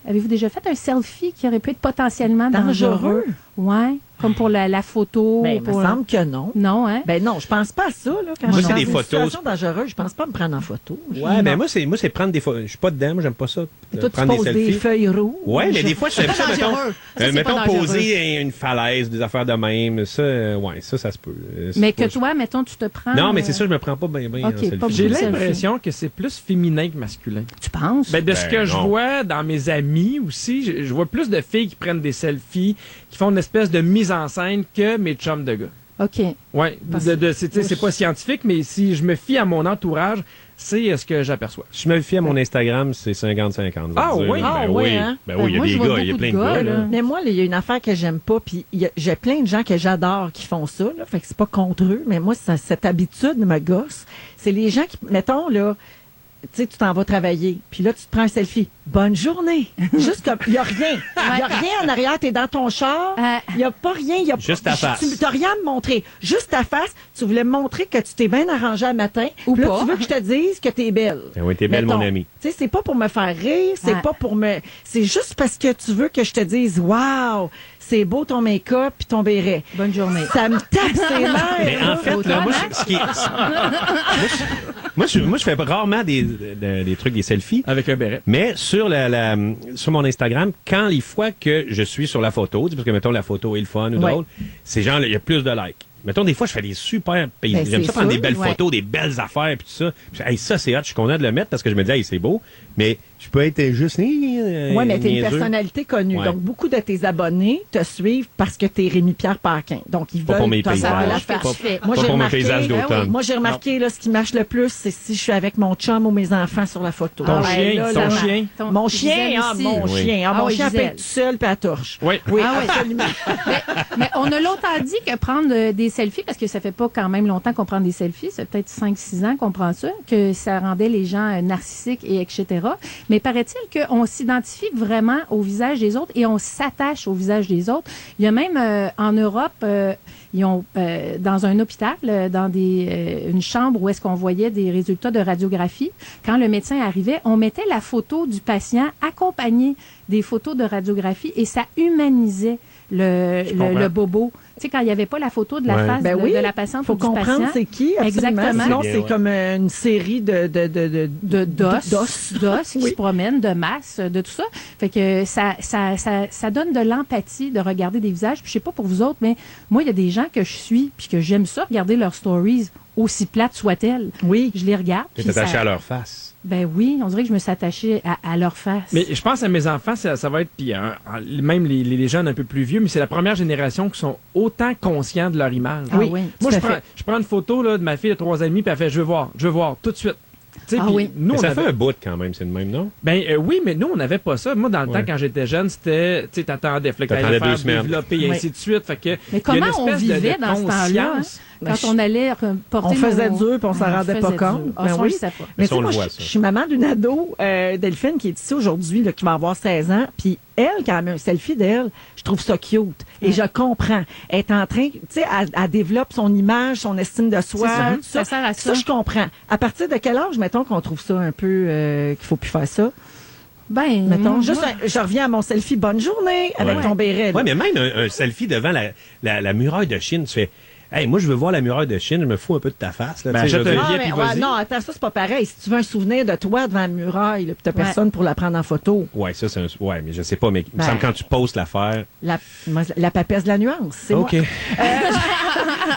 avez-vous déjà fait un selfie qui aurait pu être potentiellement dangereux? Ouais, comme pour la photo. Ben, il me pour... semble que non. Non, hein? Ben non, je pense pas à ça. Là, quand Moi, je suis c'est dans des une photos. situation dangereuse, je pense pas me prendre en photo. Ouais, mais moi, c'est prendre des photos. Je suis pas dedans, moi, j'aime pas ça. Toi, tu prendre poses des des selfies. feuilles rouges. Ouais, mais des fois, je fais ça, mettons, dangereux. Ça, c'est mettons pas dangereux. poser une falaise, des affaires de même. Ça, ça se peut. C'est Mais pas- que toi, mettons, tu te prends. Non, mais c'est ça, je me prends pas bien Ok, en pas selfie. beaucoup. J'ai Selfie. l'impression que c'est plus féminin que masculin. Tu penses? Ben, de ce Ben, que je non. vois dans mes amis aussi, je vois plus de filles qui prennent des selfies, qui font une espèce de mise en scène que mes chums de gars. OK. Ouais, c'est pas scientifique, mais si je me fie à mon entourage, c'est ce que j'aperçois. Je me fie à mon Instagram, c'est 50-50. Ah je veux dire. oui? Ah Ben oui, oui. hein? Ben Ben, oui, il y moi, a je des vois gars, il y a beaucoup plein de de gars, gars, là. là. Mais moi, il y a une affaire que j'aime pas, puis j'ai plein de gens que j'adore qui font ça, là, fait que c'est pas contre eux, mais moi, cette habitude me gosse. C'est les gens qui, mettons, là, tu sais, tu t'en vas travailler, puis là, tu te prends un selfie. Bonne journée! Juste comme, il y a rien. Il y a rien en arrière, t'es dans ton char, il y a pas rien, il y a Juste ta face. Tu t'as rien à me montrer. Juste ta face, tu voulais me montrer que tu t'es bien arrangé un matin, Ou puis là, pas. tu veux que je te dise que t'es belle. Ben oui, t'es belle, Mettons. mon ami. Tu sais, c'est pas pour me faire rire, c'est Ouais. pas pour me... C'est juste parce que tu veux que je te dise, wow, c'est beau ton make-up puis ton béret. Bonne journée. Ça me tape ses nerfs. Mais en fait, là, moi, ce qui est... moi, je fais rarement des trucs, des selfies. Avec un béret. Mais sur sur mon Instagram, quand les fois que je suis sur la photo, parce que mettons la photo est le fun ou Ouais. drôle, c'est genre il y a plus de likes. Mettons des fois je fais des super pays. Ben, J'aime c'est ça prendre sûr, des belles ouais. photos, des belles affaires puis tout ça. Puis, hey, ça c'est hot, je suis content de le mettre parce que je me dis hey, c'est beau. Mais je peux être juste Oui, mais t'es une niaiseux. personnalité connue. Ouais. Donc, beaucoup de tes abonnés te suivent parce que t'es Rémi-Pierre Paquin. Donc, ils Pas veulent pour mes te faire paysages. la face. Pas- Moi, pas j'ai pour mes remarqué, paysages d'automne. Moi, j'ai remarqué, là, ce qui marche le plus, c'est si je suis avec mon chum ou mes enfants sur la photo. Ton Ah, chien, là, ton là, chien. Mon chien, Gisèle ah, aussi. mon Oui. chien. Ah, Ah mon oui, chien, elle peut Gisèle. être tout seul puis à torche. Oui. Oui, Ah oui. absolument. Mais on a longtemps dit que prendre des selfies, parce que ça fait pas quand même longtemps qu'on prend des selfies, c'est peut-être 5-6 ans qu'on prend ça, que ça rendait les gens narcissiques et etc. Mais paraît-il qu'on s'identifie vraiment au visage des autres et on s'attache au visage des autres. Il y a même en Europe, ils ont dans un hôpital, dans une chambre où est-ce qu'on voyait des résultats de radiographie, quand le médecin arrivait, on mettait la photo du patient accompagnée des photos de radiographie et ça humanisait le bobo. Tu sais, quand il n'y avait pas la photo de la Ouais. face Ben oui, de la patiente faut ou du comprendre patient. c'est qui, absolument. Exactement. Sinon, C'est c'est bien, comme une série d'os qui Oui. se promènent, de masse, de tout ça. Fait que ça donne de l'empathie de regarder des visages. Puis je sais pas pour vous autres, mais moi, il y a des gens que je suis puis que j'aime ça, regarder leurs stories, aussi plates soient-elles. Oui. Je les regarde. T'es puis attaché ça- à leur face. Ben oui, on dirait que je me suis attachée à leur face. Mais je pense à mes enfants, ça va être, puis même les jeunes un peu plus vieux, mais c'est la première génération qui sont autant conscients de leur image. Ah Oui. oui. Moi, tout je à prends, fait. je prends une photo là, de ma fille de 3 ans et demi, puis elle fait, je veux voir, tout de suite. Tu sais, Ah puis oui. nous, Mais on ça avait- fait un bout quand même, c'est le même, non? Ben oui, mais nous, on n'avait pas ça. Moi, dans le Ouais. temps, quand j'étais jeune, c'était, tu sais, t'attendais, fallait que t'ailles T'attendais le faire 2 semaines. développer, et Oui. ainsi de suite. Fait que, Mais il y a comment une on espèce de vivait dans ce temps-là? Hein? conscience. Ben, Quand on allait porter on faisait nos- dur, puis on s'en rendait pas faisait compte. dur. Ah, Ben ça, on oui. le sait pas. Mais Ça, tu sais, on moi, le voit, je ça. suis maman d'une ado, Delphine, qui est ici aujourd'hui, là, qui va avoir 16 ans. Puis elle, quand elle met un selfie d'elle, je trouve ça cute. Et je comprends. Elle est en train, tu sais, elle développe son image, son estime de soi. C'est ça, tout ça sert à ça. je comprends. À partir de quel âge, mettons, qu'on trouve ça un peu, qu'il faut plus faire ça? Ben, Mettons, moi, juste, je reviens à mon selfie, bonne journée, avec Ouais. ton béret. là. Ouais, mais même un selfie devant la muraille de Chine, tu fais, hey, moi, je veux voir la muraille de Chine, je me fous un peu de ta face, là. Ben, tu sais, achète je veux un dire. Ah, billet, mais, puis vas-y. non, attends, ça, c'est pas pareil. Si tu veux un souvenir de toi devant la muraille, là, puis t'as Ouais. personne pour la prendre en photo, Ouais, ça, c'est ouais, mais je sais pas, mais il me Ben. semble quand tu postes l'affaire. la papesse de la nuance, c'est moi. OK.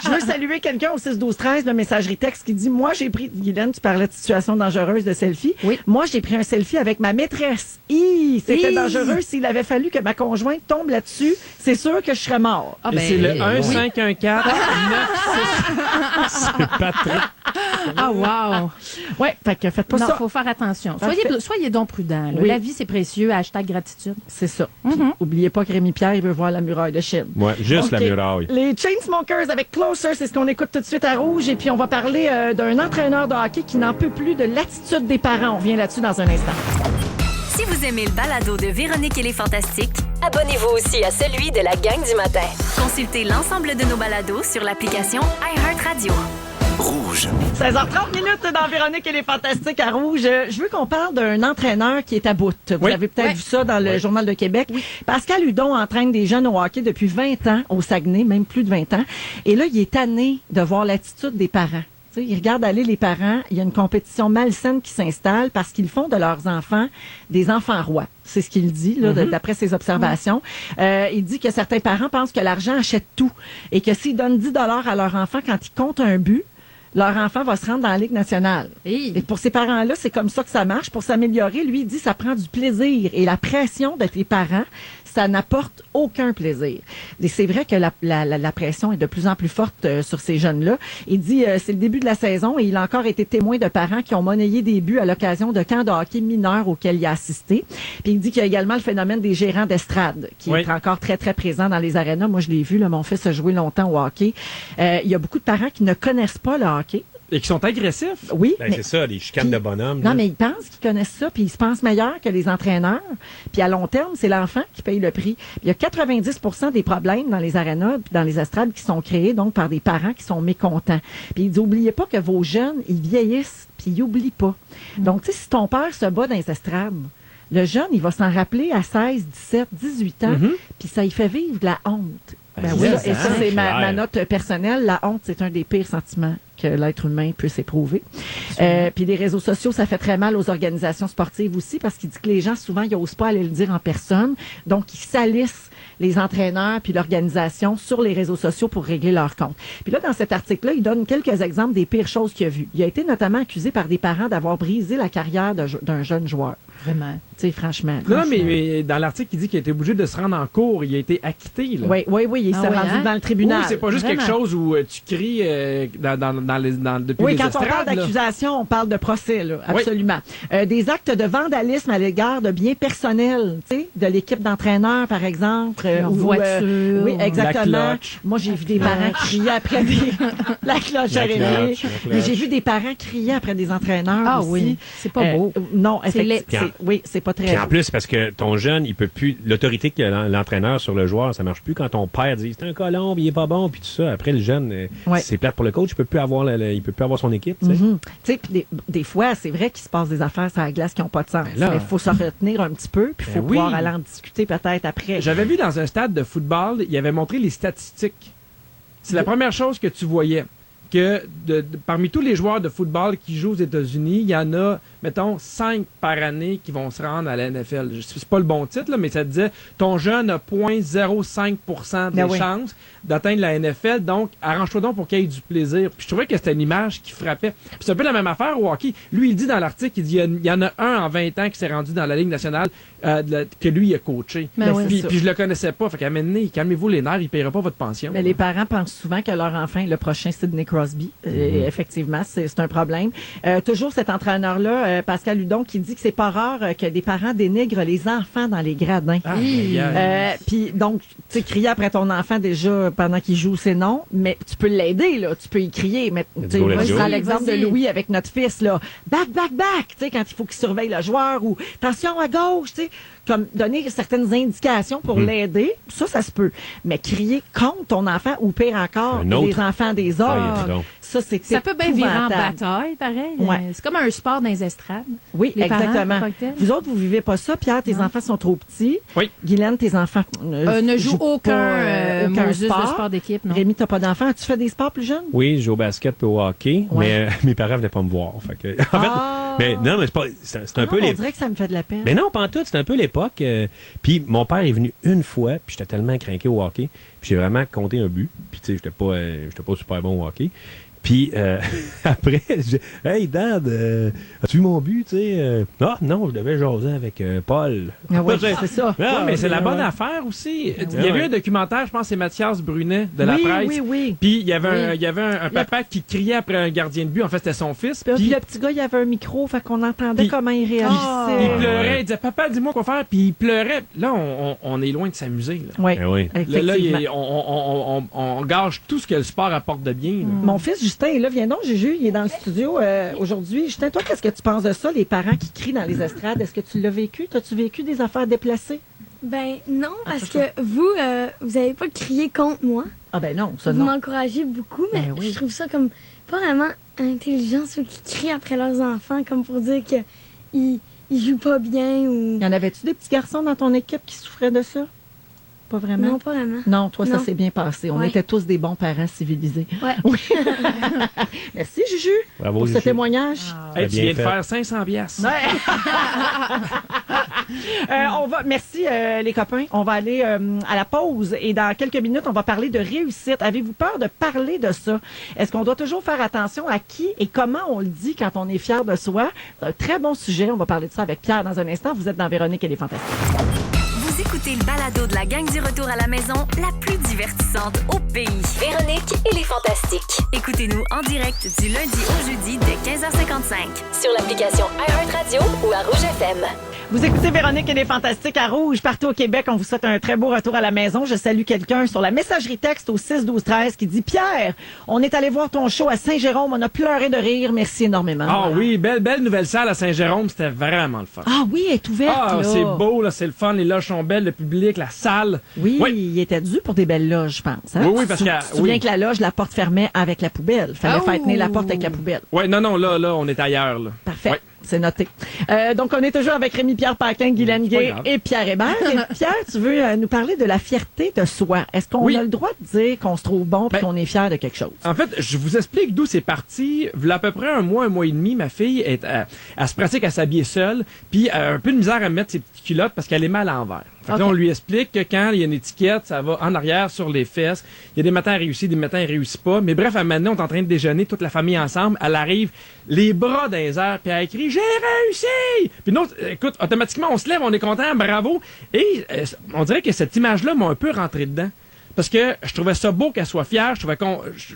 Je veux saluer quelqu'un au 6-12-13 de messagerie texte qui dit, moi, j'ai pris, Guylaine, tu parlais de situation dangereuse de selfie. Oui. Moi, j'ai pris un selfie avec ma maîtresse. C'était Hi! dangereux. S'il avait fallu que ma conjointe tombe là-dessus, c'est sûr que je serais mort. Ah, Et ben, c'est le oui. 1-514-9-6. C'est Patrick. Ah, wow. Ouais, fait que faites pas Non, ça. faut faire attention. Parfait. Soyez donc prudents. là. Oui. La vie, c'est précieux. # gratitude. C'est ça. Puis, oubliez pas que Rémi Pierre, il veut voir la muraille de Chine. Ouais, juste OK. la muraille. Les Chainsmokers avec Closer, c'est ce qu'on écoute tout de suite à Rouge. Et puis, on va parler d'un entraîneur de hockey qui n'en peut plus de l'attitude des parents. On revient là-dessus dans un instant. Si vous aimez le balado de Véronique et les Fantastiques, abonnez-vous aussi à celui de la gang du matin. Consultez l'ensemble de nos balados sur l'application iHeartRadio. 16h30 minutes dans Véronique et les Fantastiques à Rouge. Je veux qu'on parle d'un entraîneur qui est à bout. Vous Oui. avez peut-être Oui. vu ça dans le Journal de Québec. Pascal Hudon entraîne des jeunes au hockey depuis 20 ans au Saguenay, même plus de 20 ans. Et là, il est tanné de voir l'attitude des parents. Tu sais, il regarde aller les parents. Il y a une compétition malsaine qui s'installe parce qu'ils font de leurs enfants des enfants rois. C'est ce qu'il dit, là, d'après ses observations. Il dit que certains parents pensent que l'argent achète tout et que s'ils donnent 10 $ à leur enfant quand ils comptent un but, leur enfant va se rendre dans la Ligue nationale. Hey. Et pour ces parents-là, c'est comme ça que ça marche. Pour s'améliorer, lui, il dit ça prend du plaisir. Et la pression de tes parents, ça n'apporte aucun plaisir. Et c'est vrai que la pression est de plus en plus forte sur ces jeunes-là. Il dit c'est le début de la saison et il a encore été témoin de parents qui ont monnayé des buts à l'occasion de camps de hockey mineurs auxquels il a assisté. Puis il dit qu'il y a également le phénomène des gérants d'estrade qui Oui. est encore très, très présent dans les arénas. Moi, je l'ai vu, là, mon fils a joué longtemps au hockey. Il y a beaucoup de parents qui ne connaissent pas le hockey. Et qui sont agressifs. Oui, Ben, mais- c'est ça, les chicanes Puis- de bonhomme. non, là. mais ils pensent qu'ils connaissent ça, puis ils se pensent meilleurs que les entraîneurs. Puis à long terme, c'est l'enfant qui paye le prix. Puis il y a 90% des problèmes dans les arénas puis dans les estrades qui sont créés donc par des parents qui sont mécontents. Puis il dit, oubliez pas que vos jeunes, ils vieillissent, puis ils oublient pas. Donc, tu sais, si ton père se bat dans les estrades, le jeune, il va s'en rappeler à 16, 17, 18 ans, puis ça y fait vivre de la honte. Ben Oui, oui, et ça, hein? c'est ma Clair. note personnelle. La honte, c'est un des pires sentiments que l'être humain puisse éprouver. Puis les réseaux sociaux, ça fait très mal aux organisations sportives aussi parce qu'il dit que les gens, souvent, ils n'osent pas aller le dire en personne. Donc, ils salissent les entraîneurs puis l'organisation sur les réseaux sociaux pour régler leur compte. Puis là, dans cet article-là, il donne quelques exemples des pires choses qu'il a vues. Il a été notamment accusé par des parents d'avoir brisé la carrière d'un jeune joueur. Vraiment. Tu sais, franchement. Non, mais dans l'article, il dit qu'il a été obligé de se rendre en cours. Il a été acquitté. Là. Oui, il s'est rendu dans le tribunal. Oui, c'est pas juste quelque chose où tu cries depuis les quand estrades. On parle d'accusation, on parle de procès, là, absolument. Des actes de vandalisme à l'égard de biens personnels, tu sais, de l'équipe d'entraîneurs, par exemple. Voiture. Oui, exactement. Moi, j'ai vu des parents crier après la cloche à Rémi. Mais j'ai vu des parents crier après des entraîneurs aussi. Oui, c'est pas beau. Non, effectivement. Oui, c'est pas très Puis en plus, parce que ton jeune, il peut plus. L'autorité que l'entraîneur sur le joueur, ça marche plus quand ton père dit c'est un colombe, il est pas bon, puis tout ça. Après, le jeune, c'est plate pour le coach, il peut plus avoir son équipe. Tu sais. Tu sais, puis des fois, c'est vrai qu'il se passe des affaires sur la glace qui n'ont pas de sens. Mais il faut se retenir un petit peu, puis il faut pouvoir aller en discuter peut-être après. J'avais vu dans un stade de football, il avait montré les statistiques. C'est la première chose que tu voyais. Que parmi tous les joueurs de football qui jouent aux États-Unis, il y en a, mettons, 5 par année qui vont se rendre à la NFL. C'est pas le bon titre, là, mais ça disait ton jeune a 0.05% des chances d'atteindre la NFL, donc arrange-toi donc pour qu'il y ait du plaisir. Puis je trouvais que c'était une image qui frappait. Puis c'est un peu la même affaire au hockey. Lui, il dit dans l'article, il dit il y en a un en 20 ans qui s'est rendu dans la Ligue nationale que lui, il a coaché. Puis je le connaissais pas. Fait qu'à un moment donné, calmez-vous les nerfs, il paiera pas votre pension. Mais les parents pensent souvent que leur enfant est le prochain Sidney Crosby. Effectivement, c'est un problème. Toujours cet entraîneur-là, Pascal Hudon, qui dit que c'est pas rare que des parents dénigrent les enfants dans les gradins. Puis donc, tu sais, crier après ton enfant déjà pendant qu'il joue, c'est non, mais tu peux l'aider, là. Tu peux y crier. Mais moi, je prends l'exemple de Louis avec notre fils, là. Back, back, back! Tu sais, quand il faut qu'il surveille le joueur ou attention à gauche, tu sais. Comme donner certaines indications pour l'aider, ça se peut. Mais crier contre ton enfant ou pire encore, les enfants des autres, ça peut bien virer en bataille, pareil. C'est comme un sport dans les estrades. Oui, exactement. Vous autres, vous vivez pas ça. Pierre, tes enfants sont trop petits. Oui. Guylaine, tes enfants ne jouent aucun sport d'équipe. Non. Rémi, t'as pas d'enfants. As-tu fait des sports plus jeunes? Oui, je joue au basket et au hockey, mais mes parents venaient pas me voir. Fait que, en fait, mais non, mais c'est un peu on dirait que ça me fait de la peine. Mais non, pas en tout. C'est un peu l'époque. Puis mon père est venu une fois, puis j'étais tellement craqué au hockey, puis j'ai vraiment compté un but. Puis tu sais, j'étais pas super bon au hockey. Puis après, hey Dad, as-tu vu mon but, tu sais? Ah non, je devais jaser avec Paul. C'est ça. Mais c'est la bonne affaire aussi. Il y avait un documentaire, je pense, c'est Mathias Brunet de la presse. Oui. Puis il y avait un papa qui criait après un gardien de but. En fait, c'était son fils. Puis le petit gars, il avait un micro, fait qu'on entendait comment il réagissait. Il pleurait, il disait papa, dis-moi quoi faire. Puis il pleurait. Là, on est loin de s'amuser. Oui. Là, on gâche tout ce que le sport apporte de bien. Mon fils Justin, là, viens donc, Juju, il est dans le studio aujourd'hui. Justin, toi, qu'est-ce que tu penses de ça, les parents qui crient dans les estrades? Est-ce que tu l'as vécu? T'as-tu vécu des affaires déplacées? Ben non, parce que vous avez pas crié contre moi. Ah ben non, ça vous non. Vous m'encouragez beaucoup, mais je trouve ça comme pas vraiment intelligent, ceux qui crient après leurs enfants, comme pour dire qu'ils jouent pas bien ou... Y en avait-tu des petits garçons dans ton équipe qui souffraient de ça? Pas vraiment? Non, pas vraiment. Non, toi, ça s'est bien passé. On était tous des bons parents civilisés. Oui. Merci, Juju, bravo, pour Juju. ce témoignage. Tu viens de faire 500 piastres. Merci, les copains. On va aller à la pause et dans quelques minutes, on va parler de réussite. Avez-vous peur de parler de ça? Est-ce qu'on doit toujours faire attention à qui et comment on le dit quand on est fier de soi? C'est un très bon sujet. On va parler de ça avec Pierre dans un instant. Vous êtes dans Véronique et les Fantastiques. Vous écoutez le balado de la gang du retour à la maison, la plus divertissante au pays. Véronique et les Fantastiques. Écoutez-nous en direct du lundi au jeudi dès 15h55 sur l'application iHeartRadio ou à Rouge FM. Vous écoutez Véronique et les Fantastiques à Rouge. Partout au Québec, on vous souhaite un très beau retour à la maison. Je salue quelqu'un sur la messagerie texte au 6-12-13 qui dit « Pierre, on est allé voir ton show à Saint-Jérôme. On a pleuré de rire. Merci énormément. » Ah oui, belle nouvelle salle à Saint-Jérôme. C'était vraiment le fun. Ah oui, elle est ouverte, là. C'est beau, là, c'est le fun. Les loges sont belles, le public, la salle. Oui, il était dû pour des belles loges, je pense. Hein? Oui, parce que... Tu te souviens que la loge, la porte fermait avec la poubelle. Fallait faire tenir la porte avec la poubelle. Oui, non, là, on est ailleurs, là. Parfait. Ouais. C'est noté. Donc, on est toujours avec Rémi-Pierre Paquin, Guylaine Gay et Pierre Hébert. Et Pierre, tu veux nous parler de la fierté de soi. Est-ce qu'on a le droit de dire qu'on se trouve bon et qu'on est fier de quelque chose? En fait, je vous explique d'où c'est parti. Il y a à peu près un mois et demi, ma fille, elle se pratique à s'habiller seule, puis un peu de misère à mettre ses petites culottes parce qu'elle est mal à l'envers. Fait que là, on lui explique que quand il y a une étiquette, ça va en arrière sur les fesses. Il y a des matins réussis, des matins réussis pas. Mais bref, à un moment donné, on est en train de déjeuner, toute la famille ensemble. Elle arrive, les bras dans les airs, puis elle crie « J'ai réussi! » Puis nous, écoute, automatiquement, on se lève, on est content, bravo. Et on dirait que cette image-là m'a un peu rentré dedans. Parce que je trouvais ça beau qu'elle soit fière, je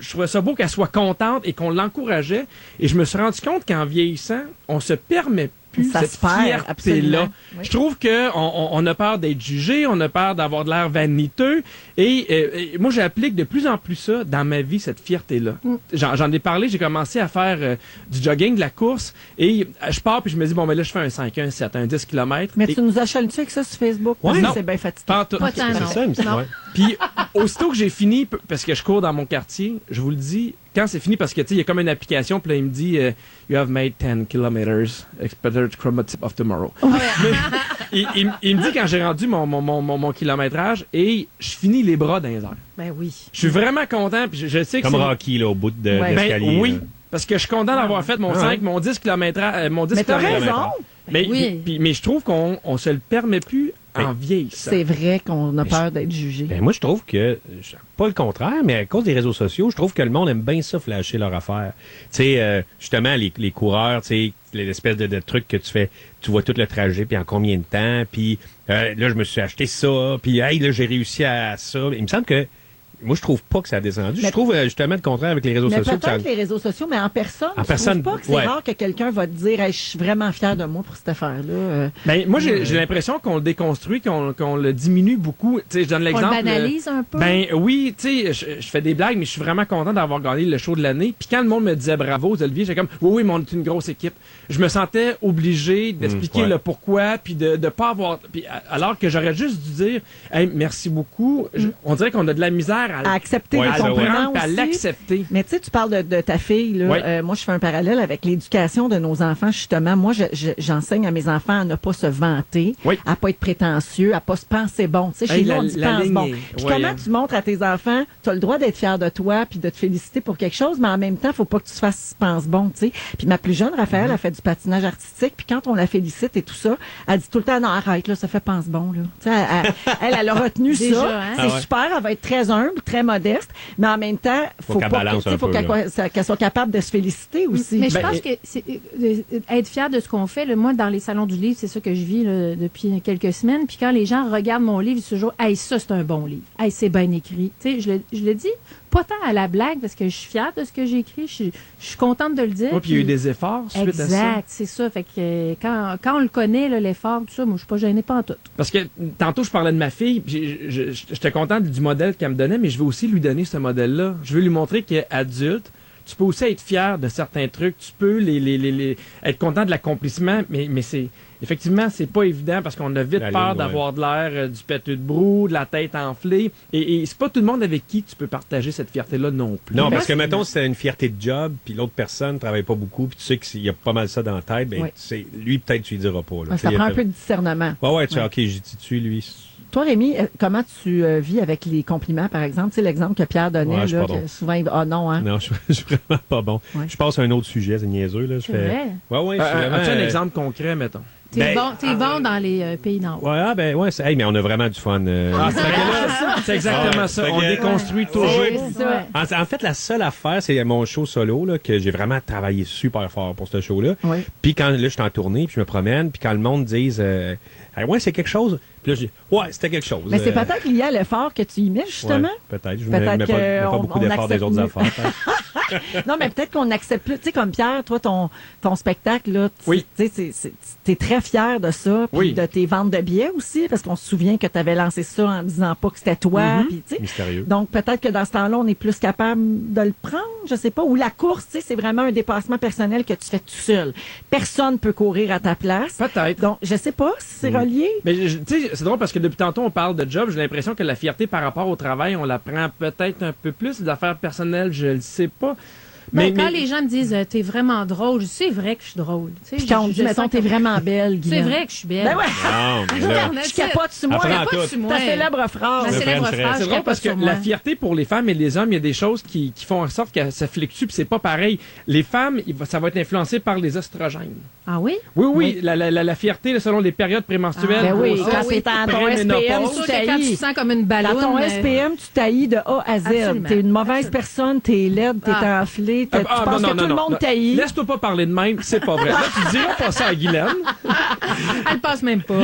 trouvais ça beau qu'elle soit contente et qu'on l'encourageait. Et je me suis rendu compte qu'en vieillissant, on se permet plus Ça cette se perd, fierté-là. absolument. Oui. Je trouve qu'on a peur d'être jugé, on a peur d'avoir de l'air vaniteux. Et moi, j'applique de plus en plus ça dans ma vie, cette fierté-là. J'en ai parlé, j'ai commencé à faire du jogging, de la course. Et je pars, puis je me dis, bon, ben là, je fais un 5, un 7, un 10 km. Mais tu nous achètes-tu avec ça sur Facebook? Ouais. Non. Non. C'est bien fatigué. Pas tout. Pas tant, C'est non. ça, il me semble, Non. ouais. Puis, aussitôt que j'ai fini, parce que je cours dans mon quartier, je vous le dis, quand c'est fini, parce que, tu sais, il y a comme une application, puis là, il me dit, You have made 10 kilometers, expected chromatip of tomorrow. Mais, il me dit quand j'ai rendu mon kilométrage, et je finis les bras dans les airs. Ben oui. Je suis vraiment content, puis je sais que Comme c'est... Rocky, là, au bout de Ouais. l'escalier. oui, là. parce que je suis content d'avoir fait mon 5, mon 10 km, mon 10 Mais t'as kilomètres. raison. Mais, Oui. mais je trouve qu'on se le permet plus en vieillissant. C'est vrai qu'on a peur d'être jugé. Ben, moi, je trouve que, pas le contraire, mais à cause des réseaux sociaux, je trouve que le monde aime bien ça flasher leur affaire. Tu sais, justement, les coureurs, tu sais, l'espèce de truc que tu fais, tu vois tout le trajet, puis en combien de temps, puis là, je me suis acheté ça, puis hey, là, j'ai réussi à ça. Il me semble que, moi, je trouve pas que ça a descendu. Mais- Je trouve, justement, le contraire avec les réseaux Mais sociaux. que ça- peut-être les réseaux sociaux, mais en personne, En je personne, trouve pas que c'est ouais. rare que quelqu'un va te dire hey, je suis vraiment fier de moi pour cette affaire-là. Ben, moi, j'ai l'impression qu'on le déconstruit, qu'on le diminue beaucoup. Tu sais, je donne On le l'exemple. banalise un peu. Ben oui, tu sais, je fais des blagues, mais je suis vraiment content d'avoir gagné le show de l'année. Puis quand le monde me disait bravo, Olivier, j'étais comme, oui, mais on est une grosse équipe. Je me sentais obligé d'expliquer ouais. le pourquoi, puis de pas avoir... Puis, alors que j'aurais juste dû dire, hey, merci beaucoup. On dirait qu'on a de la misère À accepter Ouais, les ça, ouais. compliments à aussi. l'accepter. Mais tu sais, tu parles de ta fille. Là. Ouais. Moi, je fais un parallèle avec l'éducation de nos enfants, justement. Moi, j'enseigne à mes enfants à ne pas se vanter, Oui. à pas être prétentieux, à pas se penser bon. Tu sais, chez Hey, nous, la- on dit la pense ligne bon. est- Puis ouais, comment hein. tu montres à tes enfants, tu as le droit d'être fier de toi puis de te féliciter pour quelque chose, mais en même temps, faut pas que tu te fasses pense bon, tu sais. Puis ma plus jeune, Raphaël, a fait du patinage artistique, puis quand on la félicite et tout ça, elle dit tout le temps, non, arrête, là, ça fait pense bon, là. Tu sais, elle a retenu Déjà, ça. hein? C'est Ah ouais. super, elle va être très humble, très modeste, mais en même temps, faut qu'elle pas balance tu sais, un faut peu, qu'elle soit capable de se féliciter aussi. Mais je Ben, pense que c'est, être fier de ce qu'on fait, là, moi, dans les salons du livre, c'est ça que je vis là, depuis quelques semaines. Puis quand les gens regardent mon livre, ils disent toujours, hey, ça, c'est un bon livre. Hey, c'est bien écrit. Tu sais, je le dis pas tant à la blague parce que je suis fière de ce que j'ai écrit. Je suis contente de le dire. Ouais, puis il y a eu des efforts suite à ça. Exact, c'est ça. Fait que quand on le connaît, là, l'effort, tout ça, moi, je suis pas gênée pas en tout. Parce que tantôt, je parlais de ma fille, puis j'étais content du modèle qu'elle me donnait, mais je veux aussi lui donner ce modèle-là. Je veux lui montrer qu'adulte, tu peux aussi être fier de certains trucs, tu peux être content de l'accomplissement, mais c'est effectivement, c'est pas évident parce qu'on a vite La peur ligne, d'avoir de l'air du péteux de brou, de la tête enflée, et c'est pas tout le monde avec qui tu peux partager cette fierté-là non plus. Non, Mais parce que, moi, mettons, si c'est une fierté de job, puis l'autre personne travaille pas beaucoup, puis tu sais qu'il y a pas mal ça dans la tête, ben, Oui. lui, peut-être, tu lui diras pas. Là. Ça Tu sais, prend il un a peu fait- de discernement. Ouais, tu sais, OK, j'ai dit tu lui. Toi, Rémi, comment tu vis avec les compliments, par exemple? Tu sais, l'exemple que Pierre donnait, Ouais, je suis là, pas que bon. souvent, ah non, hein? Non, je suis vraiment pas bon. Ouais. Je passe à un autre sujet, c'est niaiseux, là. Je C'est fais. vrai. Ouais, je suis vraiment. As-tu un exemple concret, mettons? T'es Ben, bon dans les pays d'en haut. Ouais, ouais, hey, mais on a vraiment du fun. C'est exactement Ouais, ça. fait On que- déconstruit toujours. C'est ça. En fait, la seule affaire, c'est mon show solo, là, que j'ai vraiment travaillé super fort pour ce show-là. Oui. Puis quand là, je suis en tournée, puis je me promène, puis quand le monde dise hey, ouais, c'est quelque chose. Puis là, je dis ouais, c'était quelque chose. Mais c'est peut-être lié à l'effort que tu y mets, justement. Ouais, peut-être. Je Peut-être mets pas qu'on- beaucoup on d'efforts des accepte autres mieux. affaires. peut-être. Non, mais peut-être qu'on accepte plus. Tu sais, comme Pierre, toi, ton spectacle, là, Oui. tu sais, t'es très fier de ça, puis Oui. de tes ventes de billets aussi, parce qu'on se souvient que tu avais lancé ça en disant pas que c'était toi, puis tu sais. Mystérieux. Donc, peut-être que dans ce temps-là, on est plus capable de le prendre, je sais pas. Ou la course, tu sais, c'est vraiment un dépassement personnel que tu fais tout seul. Personne peut courir à ta place. Peut-être. Donc, je sais pas si c'est relié. Mais tu sais, c'est drôle parce que depuis tantôt, on parle de job. J'ai l'impression que la fierté par rapport au travail, on la prend peut-être un peu plus. Les affaires personnelles, je le sais pas. Mais quand les gens me disent t'es vraiment drôle, c'est vrai que je suis drôle. Puis quand on dit, mettons, t'es vraiment belle, Guylaine. C'est vrai que je suis belle. Ben ouais. Non, mais là, Je capote sur moi. Apprends Capote tout. sur moi. Ta célèbre phrase. Ma célèbre French phrase, C'est je drôle parce capote que sur moi. la fierté pour les femmes et les hommes, il y a des choses qui font en sorte que ça fluctue, puis c'est pas pareil. Les femmes, ça va être influencé par les oestrogènes. Ah oui? Oui. La fierté, là, selon les périodes prémenstruelles. Ben oui, grossesse, quand t'es en ton préménopause. SPM, C'est sûr que quand tu te sens comme une Dans ballonne... ton SPM, tu taillis de A à Z. Absolument. T'es une mauvaise personne, t'es laide, t'es enflé, tu penses que tout le monde taillit. Laisse-toi pas parler de même, c'est pas vrai. Là, tu diras pas ça à Guylaine. Elle passe même pas.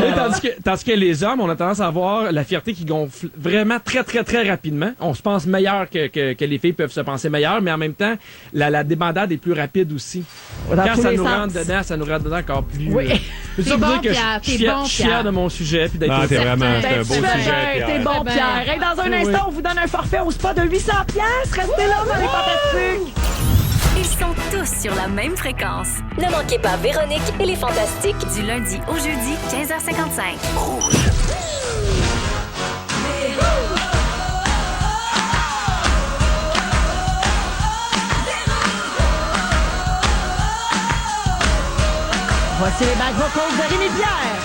Tandis que les hommes, on a tendance à avoir la fierté qui gonfle vraiment très, très, très rapidement. On se pense meilleur que les filles peuvent se penser meilleures, mais en même temps, la débandade est plus rapide aussi. Dans Quand tous ça les nous sens. rentre dedans, ça nous rentre dedans encore plus. Oui. C'est ça T'es pour bon, dire que Pierre, je suis t'es fier, bon, je suis fier Pierre. de mon sujet. Puis d'être Non, t'es vraiment, c'est un Ben, beau tu sujet, fais, Pierre. T'es bon, Ben, Pierre. Hey, dans un oui. instant, on vous donne un forfait au spa de 800 pièces. Restez là dans les Fantastiques. Ils sont tous sur la même fréquence. Ne manquez pas Véronique et les Fantastiques du lundi au jeudi 15h55. Voici les back vocals de Rémi Pierre.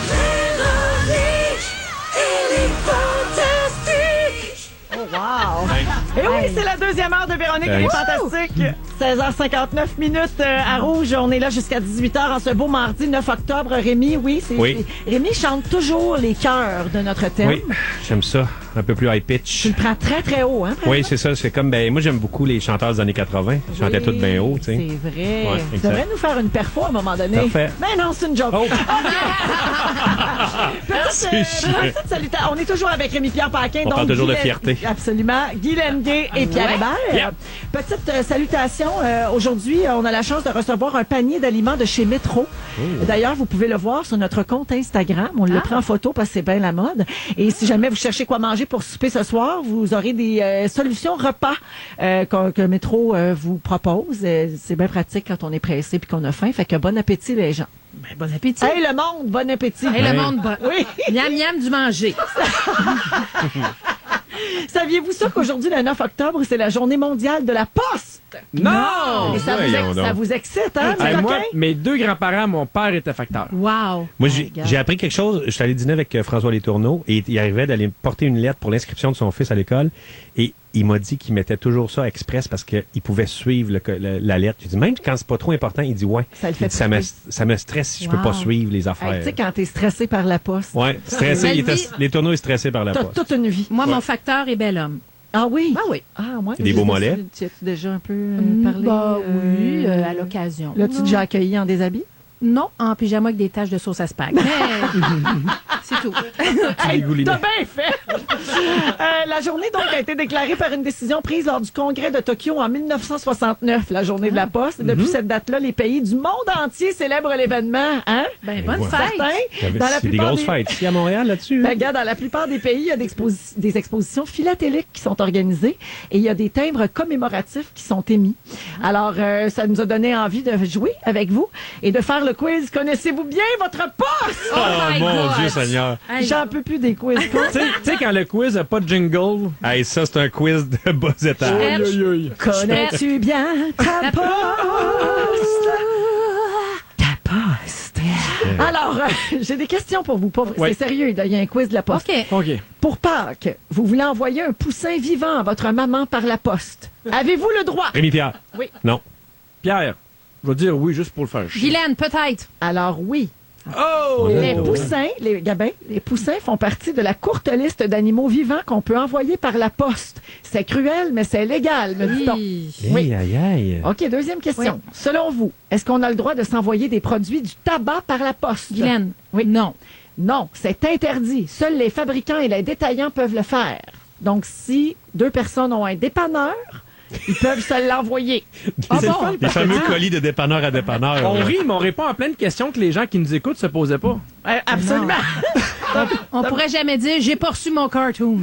Véronique, elle est fantastique. Oh, wow. Et oui, c'est la deuxième heure de Véronique, elle est fantastique. 16h59 minutes à Rouge. On est là jusqu'à 18h en ce beau mardi 9 octobre. Rémi, oui, Oui. Rémi chante toujours les chœurs de notre thème. Oui, j'aime ça. Un peu plus high Tu pitch. le prends très, très haut, hein? Oui, c'est ça. C'est comme, moi, j'aime beaucoup les chanteurs des années 80. Ils chantaient tous bien haut, tu sais. C'est vrai. Ouais, Tu exact. devrais nous faire une perfo à un moment donné. Parfait. Mais non, c'est une joke. Oh! Petite, chiant. petite salutation. On est toujours avec Rémi-Pierre Paquin. On donc parle toujours de Guylaine- fierté. Absolument. Guy Lenguet et Pierre Hébert. Yep. Petite salutation. Aujourd'hui, on a la chance de recevoir un panier d'aliments de chez Métro. D'ailleurs, vous pouvez le voir sur notre compte Instagram. On le prend en photo parce que c'est bien la mode. Et si jamais vous cherchez quoi manger pour souper ce soir, vous aurez des solutions repas que Métro vous propose. C'est bien pratique quand on est pressé puis qu'on a faim. Fait que bon appétit, les gens. Ben, bon appétit. Hey, le monde, bon appétit. Hey, le monde, Oui. miam miam du manger. Saviez-vous ça qu'aujourd'hui, le 9 octobre, c'est la journée mondiale de la poste? Non! Et ça voyons donc. vous excite, hein, Hey, petit moi, coquin? mes deux grands-parents, mon père était facteur. Wow. Moi, My God. j'ai appris quelque chose. Je suis allé dîner avec François Letourneau et il arrivait d'aller porter une lettre pour l'inscription de son fils à l'école. Et il m'a dit qu'il mettait toujours ça express parce qu'il pouvait suivre la lettre. J'ai dit, même quand c'est pas trop important, il dit, ouais. Ça le fait Il dit, ça me triper. stresse si je peux pas Wow. suivre les Hey, affaires. tu sais, quand t'es stressé par la poste, Ouais, stressé. Belle vie. Letourneau est stressé par la t'as poste. toute une vie. Moi, mon facteur est bel homme. Ah oui? Ah oui. Ah, moi. Des beaux mollets? Tu as-tu déjà un peu parlé? Bah oui, à l'occasion. L'as-tu déjà accueilli en déshabillé? Non, en pyjama avec des taches de sauce à spag. Mais c'est tout. Hey, dégoulinais. t'as bien fait! La journée, donc, a été déclarée par une décision prise lors du congrès de Tokyo en 1969, la journée de la Poste. Et depuis cette date-là, les pays du monde entier célèbrent l'événement. Hein? Ben, bonne Ouais. fête. Certains. Dans la C'est des plupart grosses fêtes. Ici à Montréal, là-dessus. Ben, regarde, dans la plupart des pays, il y a des expositions philatéliques qui sont organisées et il y a des timbres commémoratifs qui sont émis. Alors, ça nous a donné envie de jouer avec vous et de faire le quiz. Connaissez-vous bien votre poste? Oh, my mon God. Dieu Seigneur. Hey, J'en peux plus des quiz. Tu sais, quand le quiz n'a pas de jingle. Hey, ça, c'est un quiz de bas étage. Aïe, aïe, Connais-tu bien ta La poste? Ta poste. Alors, j'ai des questions pour vous. Ouais. C'est sérieux, il y a un quiz de la poste. OK. OK. Pour Pâques, vous voulez envoyer un poussin vivant à votre maman par la poste. Avez-vous le droit? Rémi Pierre. Oui. Non. Pierre, je vais dire oui juste pour le faire chier. Guylaine, peut-être. Alors oui. Oh! Les poussins, les gabins, les poussins font partie de la courte liste d'animaux vivants qu'on peut envoyer par la poste. C'est cruel, mais c'est légal, me dit-on. Aïe, aïe, aïe. OK, deuxième question. Selon vous, est-ce qu'on a le droit de s'envoyer des produits du tabac par la poste? Guylaine, Oui. non. Non, c'est interdit. Seuls les fabricants et les détaillants peuvent le faire. Donc, si deux personnes ont un dépanneur, ils peuvent se l'envoyer. Ah bon? Les fameux colis de dépanneur à dépanneur. On là. rit, mais on répond à plein de questions que les gens qui nous écoutent se posaient pas. Absolument. On pourrait jamais dire j'ai pas reçu mon cartoon.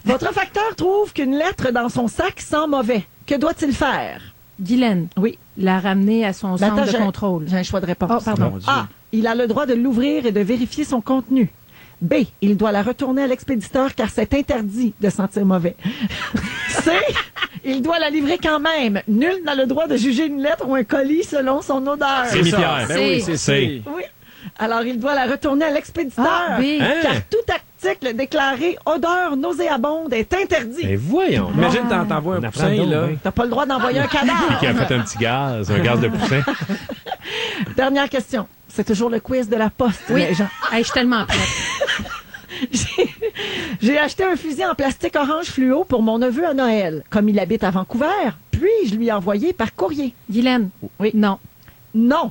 Votre facteur trouve qu'une lettre dans son sac sent mauvais. Que doit-il faire? Guylaine, Oui. la ramener à son Ben, centre attends, de contrôle. J'ai un choix de réponse. Oh, pardon. Mon Dieu. A. Il a le droit de l'ouvrir et de vérifier son contenu. B. Il doit la retourner à l'expéditeur car c'est interdit de sentir mauvais. C. Il doit la livrer quand même. Nul n'a le droit de juger une lettre ou un colis selon son odeur. C'est Pierre. Ben oui, c'est. Oui. Alors, il doit la retourner à l'expéditeur. Ah, oui. Car tout article déclaré odeur nauséabonde est interdit. Ben voyons. Imagine, t'envoies un On apprend poussin, donc, là. oui. T'as pas le droit d'envoyer un Qui a cadavre. fait un petit gaz, un gaz de poussin. Dernière question. C'est toujours le quiz de la poste, Oui. les gens. Hey, je suis tellement prête. J'ai acheté un fusil en plastique orange fluo pour mon neveu à Noël. Comme il habite à Vancouver, puis je lui ai envoyé par courrier. Guylaine. Oui. Non. Non.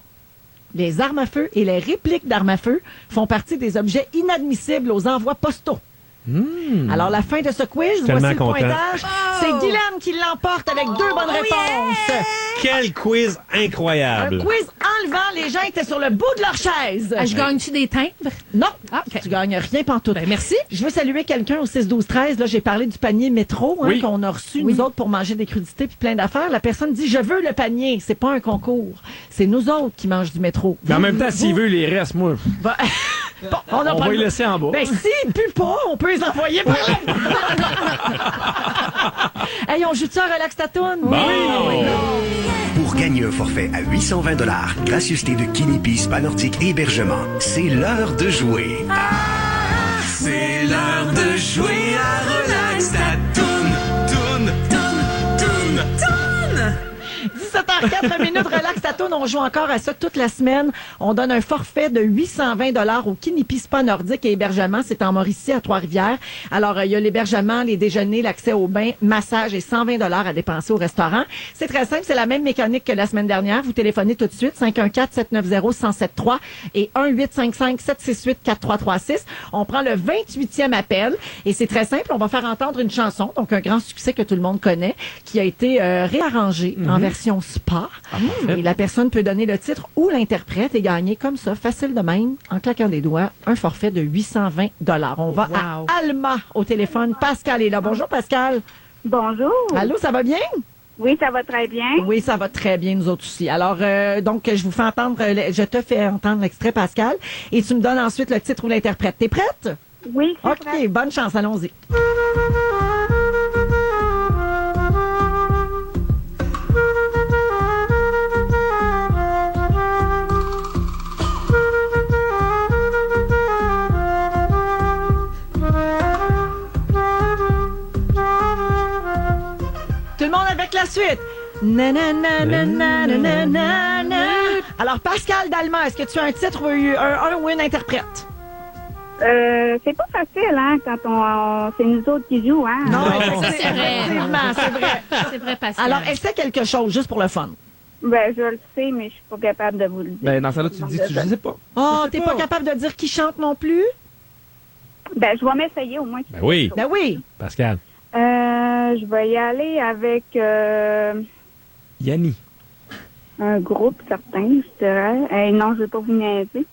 Les armes à feu et les répliques d'armes à feu font partie des objets inadmissibles aux envois postaux. Alors, la fin de ce quiz, tellement voici le content. pointage. C'est Guylaine qui l'emporte avec 2 bonnes réponses. Quel quiz Un incroyable. quiz enlevant, les gens étaient sur le bout de leur chaise. Ah, je gagne-tu des timbres? Non, Ah, OK. tu gagnes rien pantoute. Ben, merci. Je veux saluer quelqu'un au 6-12-13. Là, j'ai parlé du panier métro Oui. qu'on a reçu, Oui. nous autres, pour manger des crudités puis plein d'affaires. La personne dit, je veux le panier. C'est pas un concours. C'est nous autres qui mangent du métro. Mais en même temps, s'il veut les restes, moi, Bah, bon, on on va le- les laisser en bas. Ben, s'ils puent pas, on peut les envoyer par là. Hey, on joue-tu un relax tatoune? Pour gagner un forfait à 820 $, gracieuseté de Kinepi Spa Nordique et hébergement, c'est l'heure de jouer. C'est l'heure de jouer à Relax Tatoune. Toune, toune, toune, toune. 17h04 relax tatoune. On joue encore à ça toute la semaine. On donne un forfait de 820 $ au Kinepi Spa Nordique et hébergement. C'est en Mauricie, à Trois-Rivières. Alors, il y a l'hébergement, les déjeuners, l'accès au bain, massage et 120 $ à dépenser au restaurant. C'est très simple. C'est la même mécanique que la semaine dernière. Vous téléphonez tout de suite 514-790-1073 et 1-855-768-4336. On prend le 28e appel et c'est très simple. On va faire entendre une chanson, donc un grand succès que tout le monde connaît, qui a été réarrangé en version spa. Et la personne peut donner le titre ou l'interprète et gagner comme ça, facile de même, en claquant des doigts, un forfait de 820 $. On va à Alma au téléphone. Pascal est là. Bonjour Pascal. Bonjour. Allô, ça va bien? Oui, ça va très bien. Oui, ça va très bien, nous autres aussi. Alors, donc, je vous fais entendre, je te fais entendre l'extrait, Pascal, et tu me donnes ensuite le titre ou l'interprète. T'es prête? Oui, c'est OK, vrai. bonne chance, allons-y. Tout le monde avec la suite. Na, na, na, na, na, na, na, na, na. Alors, Pascal Dalma, est-ce que tu as un titre ou un ou une interprète? C'est pas facile, hein, quand c'est nous autres qui jouons, hein. Non, c'est vrai. effectivement, c'est vrai. C'est vrai, Pascal. Alors, essaie quelque chose, juste pour le fun. Ben, je le sais, mais je suis pas capable de vous le dire. Ben, dans ça là, tu dis, je sais pas. Oh, Je sais t'es pas capable de dire qui chante non plus? Ben, je vais m'essayer au moins. Ben oui, Ben oui. Pascal. Je vais y aller avec Yanni. un groupe certain, je dirais. Non, je vais pas vous niaiser.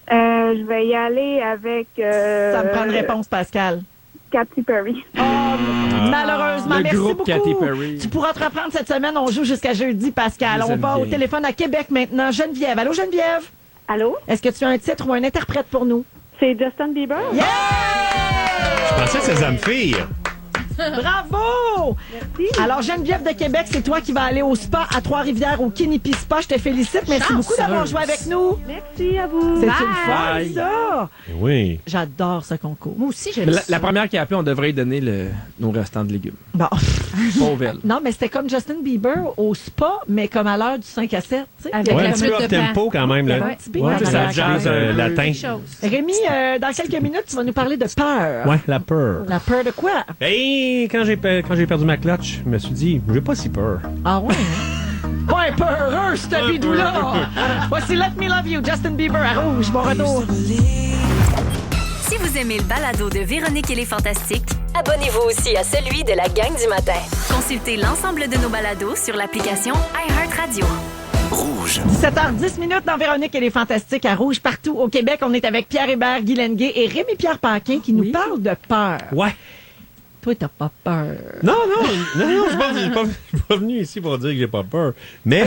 Je vais y aller avec Ça me prend une réponse, Pascal. Katy Perry. Malheureusement, Le merci groupe beaucoup. Katy Perry. Tu pourras te reprendre cette semaine. On joue jusqu'à jeudi, Pascal. Je les On aime va au bien. téléphone à Québec maintenant. Geneviève. Allô, Geneviève? Allô? Est-ce que tu as un titre ou un interprète pour nous? C'est Justin Bieber? Yeah! Je pensais que c'est Zamfir. Bravo! Merci. Alors, Geneviève de Québec, c'est toi qui vas aller au spa à Trois-Rivières, au Kinepi Spa. Je te félicite. Merci beaucoup d'avoir joué avec nous. Merci à vous. C'est une Bye. fun, ça. Oui. J'adore ce concours. Moi aussi, j'aime Mais ça. la première qui a appelé, on devrait lui donner nos restants de légumes. Bon. Pauvre elle. Non, mais c'était comme Justin Bieber au spa, mais comme à l'heure du 5 à 7. tu sais. Avec Il y Ouais, avait un la petit flûte peu de up-tempo quand même. Il y avait Là. un petit beat Ouais, dans ça la jazz chanson. latin. quelque chose. Rémi, dans quelques minutes, tu vas nous parler de peur. Ouais, la peur. La peur de quoi? Hey, quand j'ai perdu ma clutch, je me suis dit, j'ai pas si peur. Ah ouais, hein? Pas un peureux, ce bidou-là! Voici Let Me Love You, Justin Bieber à Rouge. Bon retour. Si vous aimez le balado de Véronique et les Fantastiques, abonnez-vous aussi à celui de la gang du matin. Consultez l'ensemble de nos balados sur l'application iHeartRadio. Rouge. 17h10 dans Véronique et les Fantastiques à Rouge. Partout au Québec, on est avec Pierre Hébert, Guy Lenguet et Rémi-Pierre Paquin qui nous parlent de peur. Ouais. Toi, t'as pas peur. Non, je suis pas venu ici pour dire que j'ai pas peur. Mais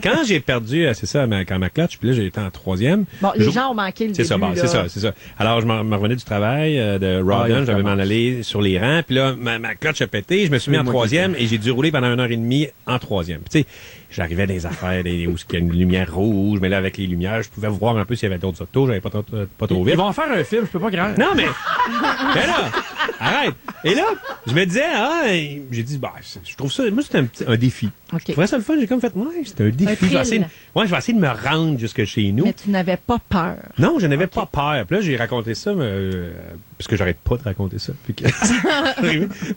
quand j'ai perdu, c'est ça, quand ma clutch, puis là, j'ai été en 3e. Bon, les gens ont manqué le début. C'est ça. Alors, je me revenais du travail de Rawdon, j'avais m'en aller sur les rangs, puis là, ma clutch a pété, je me suis mis en 3e et j'ai dû rouler pendant 1h30 en 3e. Puis tu sais, j'arrivais des affaires, où il y a une lumière rouge, mais là, avec les lumières, je pouvais voir un peu s'il y avait d'autres autos, j'avais pas trop vite. Ils vont faire un film, je peux pas grave. Non, mais là, arrête. Et là, je me disais, j'ai dit, je trouve ça, moi, c'est un défi. Okay. Je trouvais ça le fun, j'ai comme fait, c'est un défi. Je vais essayer de me rendre jusque chez nous. Mais tu n'avais pas peur. Non, je n'avais pas peur. Puis là, j'ai raconté ça, parce que j'arrête pas de raconter ça. Puis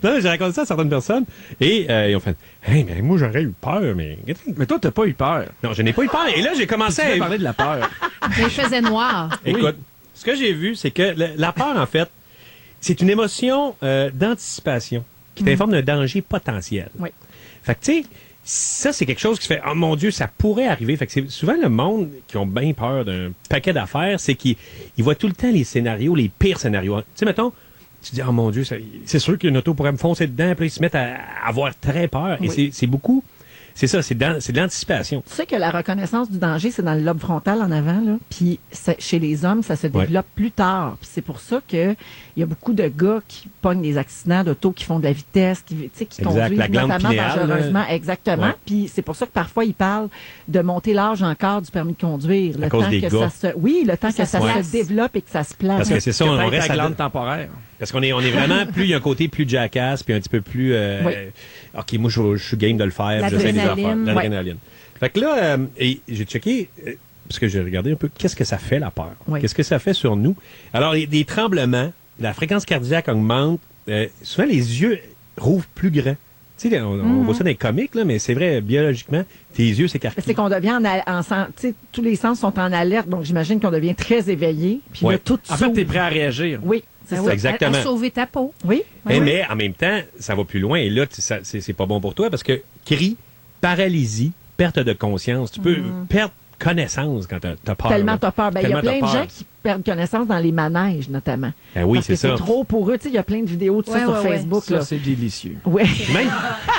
non, j'ai raconté ça à certaines personnes. Et ils ont fait, hey, mais moi, j'aurais eu peur, mais. Mais toi, t'as pas eu peur. Non, je n'ai pas eu peur. Et là, j'ai commencé à parler de la peur. Mais il faisait noir. Écoute, ce que j'ai vu, c'est que la peur, en fait, c'est une émotion d'anticipation qui t'informe d'un danger potentiel. Oui. Fait que, tu sais, ça, c'est quelque chose qui fait, oh mon Dieu, ça pourrait arriver. Fait que c'est souvent le monde qui ont bien peur d'un paquet d'affaires, c'est qu'ils voient tout le temps les scénarios, les pires scénarios. Tu sais, mettons, tu dis, oh mon Dieu, c'est sûr qu'une auto pourrait me foncer dedans, puis ils se mettent à avoir très peur. Oui. Et c'est beaucoup. C'est ça, c'est de l'anticipation. Tu sais que la reconnaissance du danger, c'est dans le lobe frontal en avant, là. Puis chez les hommes, ça se développe plus tard. Puis c'est pour ça que il y a beaucoup de gars qui pognent des accidents d'auto, qui font de la vitesse, qui conduisent la glande notamment pinéale, dangereusement. Exactement. Ouais. Puis c'est pour ça que parfois ils parlent de monter l'âge encore du permis de conduire. À cause des gars. Le temps que ça se développe et que ça se place. Parce que c'est ça, on reste la glande temporaire. Parce qu'on est vraiment plus, il y a un côté plus jackass, puis un petit peu plus, OK, moi, je suis game de le faire, j'essaie des affaires. L'adrénaline. Fait que là, et j'ai checké, parce que j'ai regardé un peu, qu'est-ce que ça fait, la peur? Oui. Qu'est-ce que ça fait sur nous? Alors, des tremblements, la fréquence cardiaque augmente, souvent les yeux rouvrent plus grands. Tu sais, on voit ça dans les comics, là, mais c'est vrai, biologiquement, tes yeux s'écarquillent. C'est qu'on devient tu sais, tous les sens sont en alerte, donc j'imagine qu'on devient très éveillé. Puis là, tout en fait, t'es prêt à réagir. Oui. C'est ça. Exactement. À sauver ta peau. Oui. Mais en même temps, ça va plus loin. Et là, c'est pas bon pour toi parce que cri, paralysie, perte de conscience. Tu peux perdre connaissance quand t'as peur. Tellement t'as peur. Il y a plein de gens qui perdent connaissance dans les manèges, notamment. Oui, c'est ça. C'est trop pour eux. Il y a plein de vidéos de ça sur Facebook. Ça, c'est délicieux. Oui. Même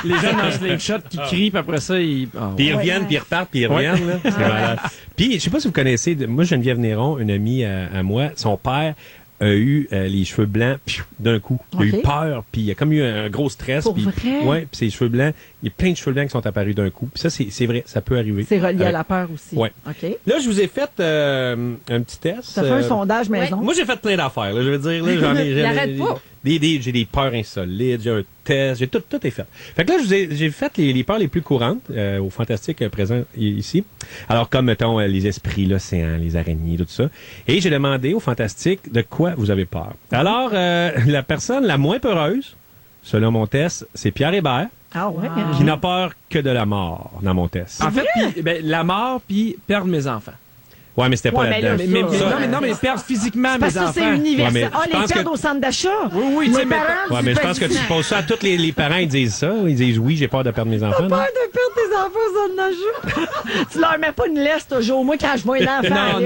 les gens dans le slingshot qui crient, puis après ça, ils reviennent, puis ils repartent, puis ils reviennent. Là. C'est malade. Puis, je sais pas si vous connaissez, moi, Geneviève Néron, une amie à moi, son père a eu les cheveux blancs d'un coup. Il a eu peur, puis il a comme eu un gros stress. Pour vrai? Ouais, puis ses cheveux blancs, il y a plein de cheveux blancs qui sont apparus d'un coup. Puis ça, c'est vrai, ça peut arriver. C'est relié à la peur aussi. Ouais. OK. Là, je vous ai fait un petit test. Ça fait un sondage maison. Moi, j'ai fait plein d'affaires. Là, je veux dire, là, j'en ai... N'arrête pas. J'ai des peurs insolites, j'ai un test, j'ai tout est fait. Fait que là, j'ai fait les peurs les plus courantes au Fantastique présent ici. Alors, comme, mettons, les esprits, l'océan, les araignées, tout ça. Et j'ai demandé au Fantastique de quoi vous avez peur. Alors, la personne la moins peureuse, selon mon test, c'est Pierre Hébert. Ah ouais? Qui n'a peur que de la mort dans mon test. En fait, la mort, puis perdre mes enfants. Ouais, mais c'était pas là-dedans. Non, mais perdre physiquement mes enfants. Parce que c'est universel. Ouais, les perdre au centre d'achat. Oui, les parents. Ouais, mais je pense que tu poses ça à tous les parents, ils disent ça. Ils disent oui, j'ai peur de perdre mes enfants. J'ai peur de perdre tes enfants au centre d'achat. Tu leur mets pas une laisse toujours. Moi, quand je vois un enfant.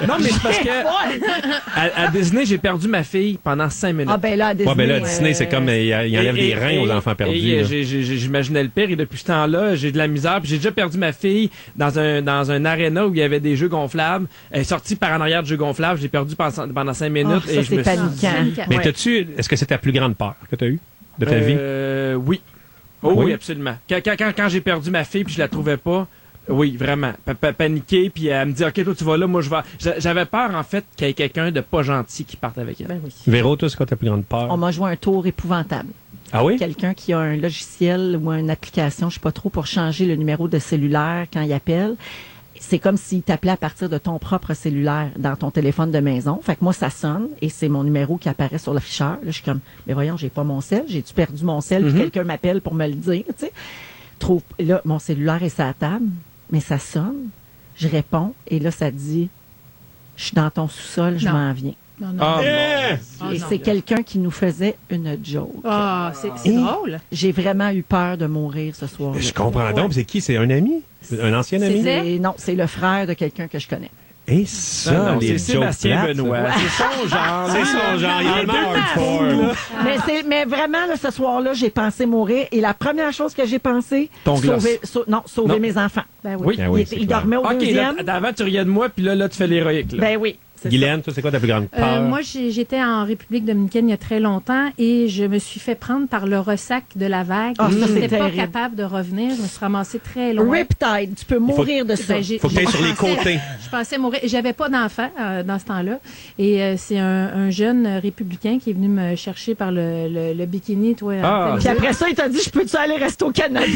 Non, mais c'est parce que à Disney, j'ai perdu ma fille pendant 5 minutes. Ah, ben là, à Disney. Ouais, ben là, Disney, c'est comme il enlève des reins aux enfants perdus. J'imaginais le pire, et depuis ce temps-là, j'ai de la misère. Puis j'ai déjà perdu ma fille dans un aréna où il y avait des jeux gonflables. Elle est sortie par en arrière du jeu gonflable. J'ai perdu pendant 5 minutes. Ça, c'est paniquant. Mais est-ce que c'est ta plus grande peur que tu as eue de ta vie? Oui. Oui, absolument. Quand j'ai perdu ma fille puis je la trouvais pas, oui, vraiment. Paniquer, puis elle me dit, OK, toi, tu vas là, moi, je vais. J'avais peur, en fait, qu'il y ait quelqu'un de pas gentil qui parte avec elle. Ben oui. Véro, toi, c'est quoi ta plus grande peur? On m'a joué un tour épouvantable. Ah oui? Quelqu'un qui a un logiciel ou une application, je sais pas trop, pour changer le numéro de cellulaire quand il appelle. C'est comme s'il t'appelait à partir de ton propre cellulaire dans ton téléphone de maison. Fait que moi, ça sonne et c'est mon numéro qui apparaît sur l'afficheur. Là, je suis comme, mais voyons, j'ai pas mon sel. J'ai-tu perdu mon sel? Puis quelqu'un m'appelle pour me le dire, tu sais. Là, mon cellulaire est sur la table, mais ça sonne. Je réponds et là, ça dit, je suis dans ton sous-sol, je m'en viens. Non. Et c'est quelqu'un qui nous faisait une joke. Ah, c'est drôle. J'ai vraiment eu peur de mourir ce soir. Je comprends donc. C'est qui? C'est un ami? Un ancien ami? Non, c'est le frère de quelqu'un que je connais. Et ça, Non, les c'est jokes Sébastien plates, Benoît. ça. C'est son genre. C'est son genre. Il est mort hardcore. Mais vraiment, là, ce soir-là, j'ai pensé mourir. Et la première chose que j'ai pensé, Ton sauver Non. mes enfants. Ben oui. Oui. Ben oui, il c'est il clair. dormait au OK, deuxième. là, avant, tu riais de moi, puis là, tu fais l'héroïque. Là. Ben oui. c'est Guylaine, toi, c'est quoi ta plus grande peur? Moi, j'étais en République dominicaine il y a très longtemps et je me suis fait prendre par le ressac de la vague. Ah, ça, Je c'est n'étais pas terrible. capable de revenir. Je me suis ramassée très ça. loin. Riptide, tu peux mourir de ça. Ben, Faut que tu ailles sur les côtés. Je pensais mourir. J'avais pas d'enfant dans ce temps-là. Et c'est un jeune républicain qui est venu me chercher par le bikini. Toi, Puis après ça, il t'a dit, je peux-tu aller rester au Canada?